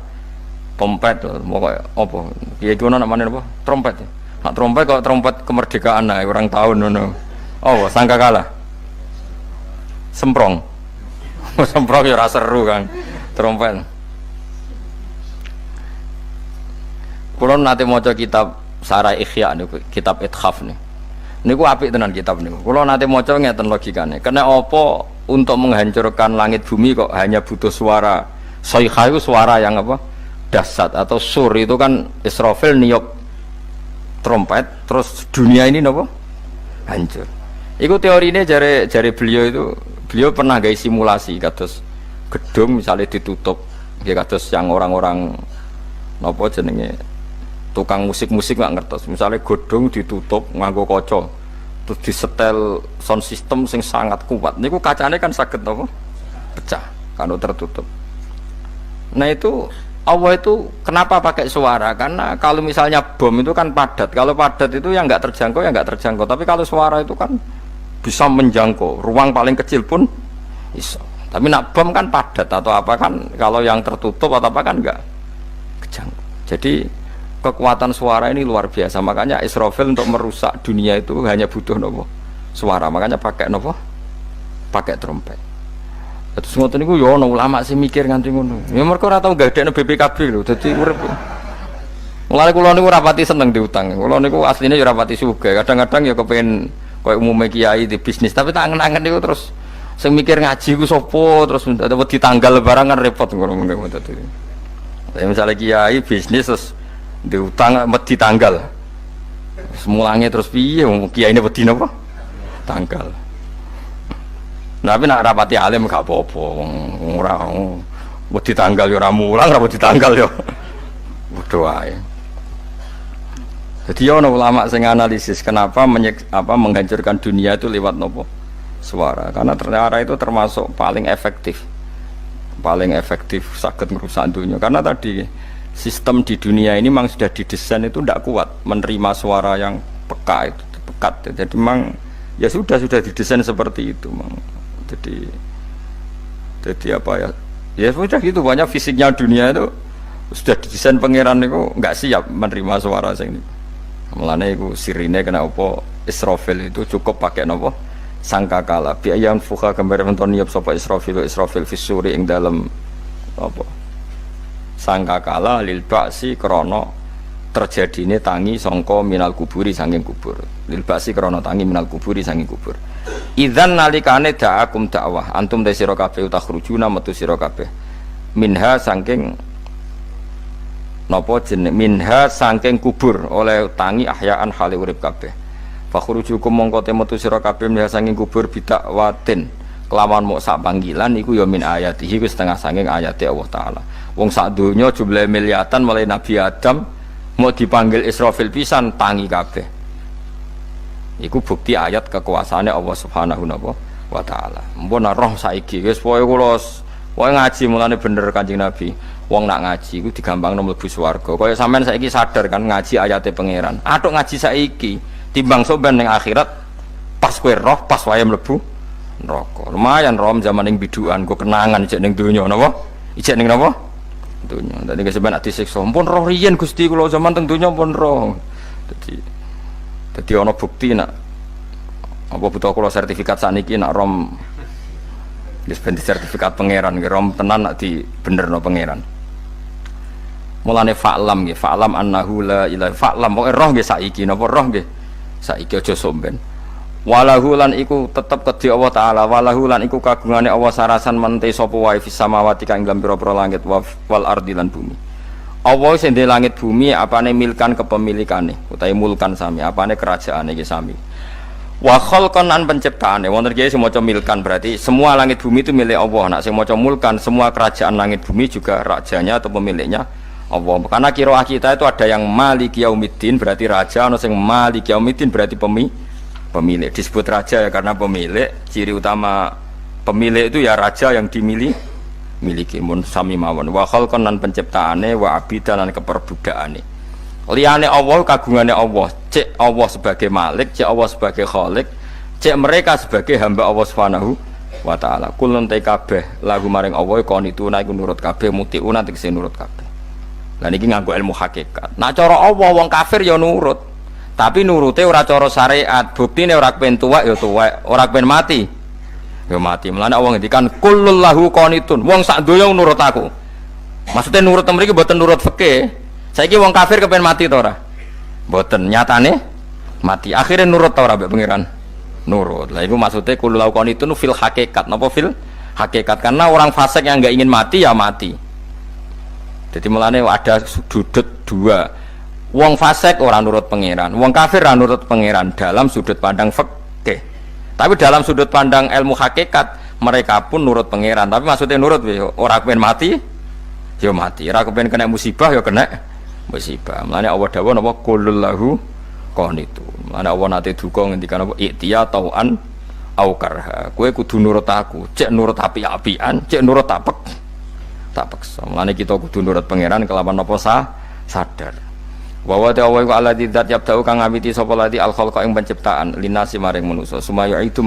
Trompet pokoke apa? Piye ngono namane apa? Trompet. Nak trompet kok trompet kemerdekaan ae orang tahun ngono. Oh, sangkakala. Semprong. Semprong ya ora seru kan. Trompet. Kalau nanti maca kitab Sarah Ikhya niku, kitab Ithaf nih. Niku apik tenan kitab niku. Kalau nanti maca ngeten logikane. Karena apa untuk menghancurkan langit bumi kok hanya butuh suara. Sayha itu suara yang apa? Dahsyat atau sur itu kan Israfil niup trompet terus dunia ini napa? Hancur. Iku teorinya jare beliau pernah gawe simulasi kados gedung misalnya ditutup nggih kados yang orang-orang napa jenenge tukang musik-musik nggak ngertos misalnya godong ditutup nganggo kaca terus disetel sound system sing sangat kuat niku kacane kan saged apa pecah kalau tertutup Nah itu Allah itu kenapa pakai suara? Karena kalau misalnya bom itu kan padat. Kalau padat itu yang nggak terjangkau ya nggak terjangkau. Tapi kalau suara itu kan bisa menjangkau. Ruang paling kecil pun bisa. Tapi nak bom kan padat atau apa kan? Kalau yang tertutup atau apa kan nggak kejangkau. Jadi kekuatan suara ini luar biasa. Makanya Israfil untuk merusak dunia itu hanya butuh nopo suara. Makanya pakai nopo, pakai trompet. Terus ngoten niku ya ana ulama sing mikir nganti ngono. Ya mergo ora tau gadekno BPKB lho. Dadi urip. Mulane kula niku ora pati seneng diutang. Kula niku asline ya ora pati sugih. Kadang-kadang ya kepengin koyo umume kiai di bisnis, tapi tak angen-angen niku terus sing mikir ngaji ku sapa terus wedi tanggal lebaran kan repot ngono dadi. Ya misalnya kiai bisnis terus diutang wedi tanggal. Semulange terus piye wong kiyaine wedi napa? Tanggal. Tapi nak rapati alim gak apa-apa, ora wedi tanggal ya ora mulang, ora wedi tanggal ya padha wae. Jadi ana ulama sing analisis kenapa menghancurkan dunia itu lewat nopo? Suara. Karena ternyata itu termasuk paling efektif saged merusak dunia. Karena tadi sistem di dunia ini memang sudah didesain itu tidak kuat menerima suara yang pekat. Jadi memang ya sudah didesain seperti itu, memang. Jadi apa ya? Ya sudah gitu, banyak fisiknya dunia itu sudah didesain pangeran itu nggak siap menerima suara sing ini. Mulane iku sirine kena apa Israfil itu cukup pakai napa sangkakala. Bi ayam fuka gambar menton niap sapa Israfil fisuri ing dalam apa? Sangkakala lil ba'si krana terjadine tangi sangka minal kuburi saking kubur. Lil ba'si krana tangi minal kuburi saking kubur. Idzan nalikane da'akum dakwah antum ta sira kabeh takhrujuna metu sira kabeh minha saking napa jeneng minha saking kubur oleh tangi ahyaan hale urip kabeh fakhrujukum mongko te metu sira kabeh minha saking kubur bidakwatin kelawan mok sak panggilan iku ya min ayatihi wis setengah saking ayate Allah taala wong sak donya jumlahe miliatan mulai Nabi Adam mau dipanggil Israfil pisan tangi kabeh. Iku bukti ayat kekuasaane Allah Subhanahu wa taala. Mumpun roh saiki wis pokoke kula ngaji mulane bener Kanjeng Nabi. Wong nak ngaji iku digampangno mlebu swarga. Kaya sampean saiki sadar kan ngaji ayate pangeran. Atuk ngaji saiki timbang soben ning akhirat pas kowe roh pas wae mlebu neraka. Lumayan rom zaman ning bidukan go kenangan ijek ning donya napa? Ijek ning napa? Donya. Dadi sampean ati siksa. Mumpun roh riyen Gusti kula zaman teng donya pun roh. Jadi ana bukti nak apa butuh kula sertifikat saniki nak rom wis ben sertifikat pangeran nggih rom tenan nak di benerno pangeran. Mulane fa'lam nggih fa'lam annahu la ilaha fa'lam pokoke roh nggih saiki napa roh nggih saiki aja somben. Walahu lan iku tetep kedhi Allah taala walahu lan iku kagungane Allah sarasan mente sapa wae fis samawati kang ing pira-pira langit wal ardi lan bumi. Allah sing ndek langit bumi apane milkan kepemilikane utawi mulkan sami apane kerajaane iki sami wa khalqan an penciptaane wonten iki sing maca milkan berarti semua langit bumi itu milik Allah nak sing maca mulkan semua kerajaan langit bumi juga rajanya atau pemiliknya Allah karena qiraah kita itu ada yang maliki yaumiddin berarti raja ana sing maliki yaumiddin berarti pemilik disebut raja ya karena pemilik ciri utama pemilik itu ya raja yang miliki mun sami mawon wa khalqan lan penciptaane wa abidan lan keperbudakane liyane Allah kagungane Allah cek Allah sebagai malik cek Allah sebagai khalik cek mereka sebagai hamba Allah Subhanahu wa taala kulun te kabeh lagu maring Allah konituna iku nurut kabeh mutiuna tegese nurut kabeh lan iki nganggo ilmu hakikat nak cara Allah wong kafir ya nurut tapi nurute ora cara syariat buktine ora kepen tuwek ya tuwek ora kepen mati ya mati. Mulane Allah ngendikan kullul lahu qanitun. Wong sak donya nurut aku. Maksudnya nurut mriki mboten nurut fikih. Saiki wong kafir kepen mati ta ora? Mboten, nyatane mati. Akhirnya nurut ta ora mbek pangeran? Nurut. Lah iku maksudnya kullul lahu qanitun fil hakikat. Napa fil hakikat? Karena orang fasik yang enggak ingin mati ya mati. Jadi mulane ada sudut dua. Wong fasik ora nurut pangeran, wong kafir ora nurut pangeran dalam sudut pandang fikih. Tapi dalam sudut pandang ilmu hakikat mereka pun nurut pangeran. Tapi maksudnya nurut orang kepen mati, ya mati. Orang kepen kena musibah, ya kena musibah. Mulane Allah dawuh napa qulul lahu qanitun. Mulane Allah nate duka ngendikan apa iktiya tauan au karha. Kowe kudu nurut aku. Cek nurut api-apian, cek nurut apek tak paksa. Mulane kita kudu nurut pangeran kelawan apa sadar. Wa wa ta'ala alladzi dzat yabda'u kang ngawiti sapa lati al khalqa ing penciptaan linasi maring manusa. Sumaya itu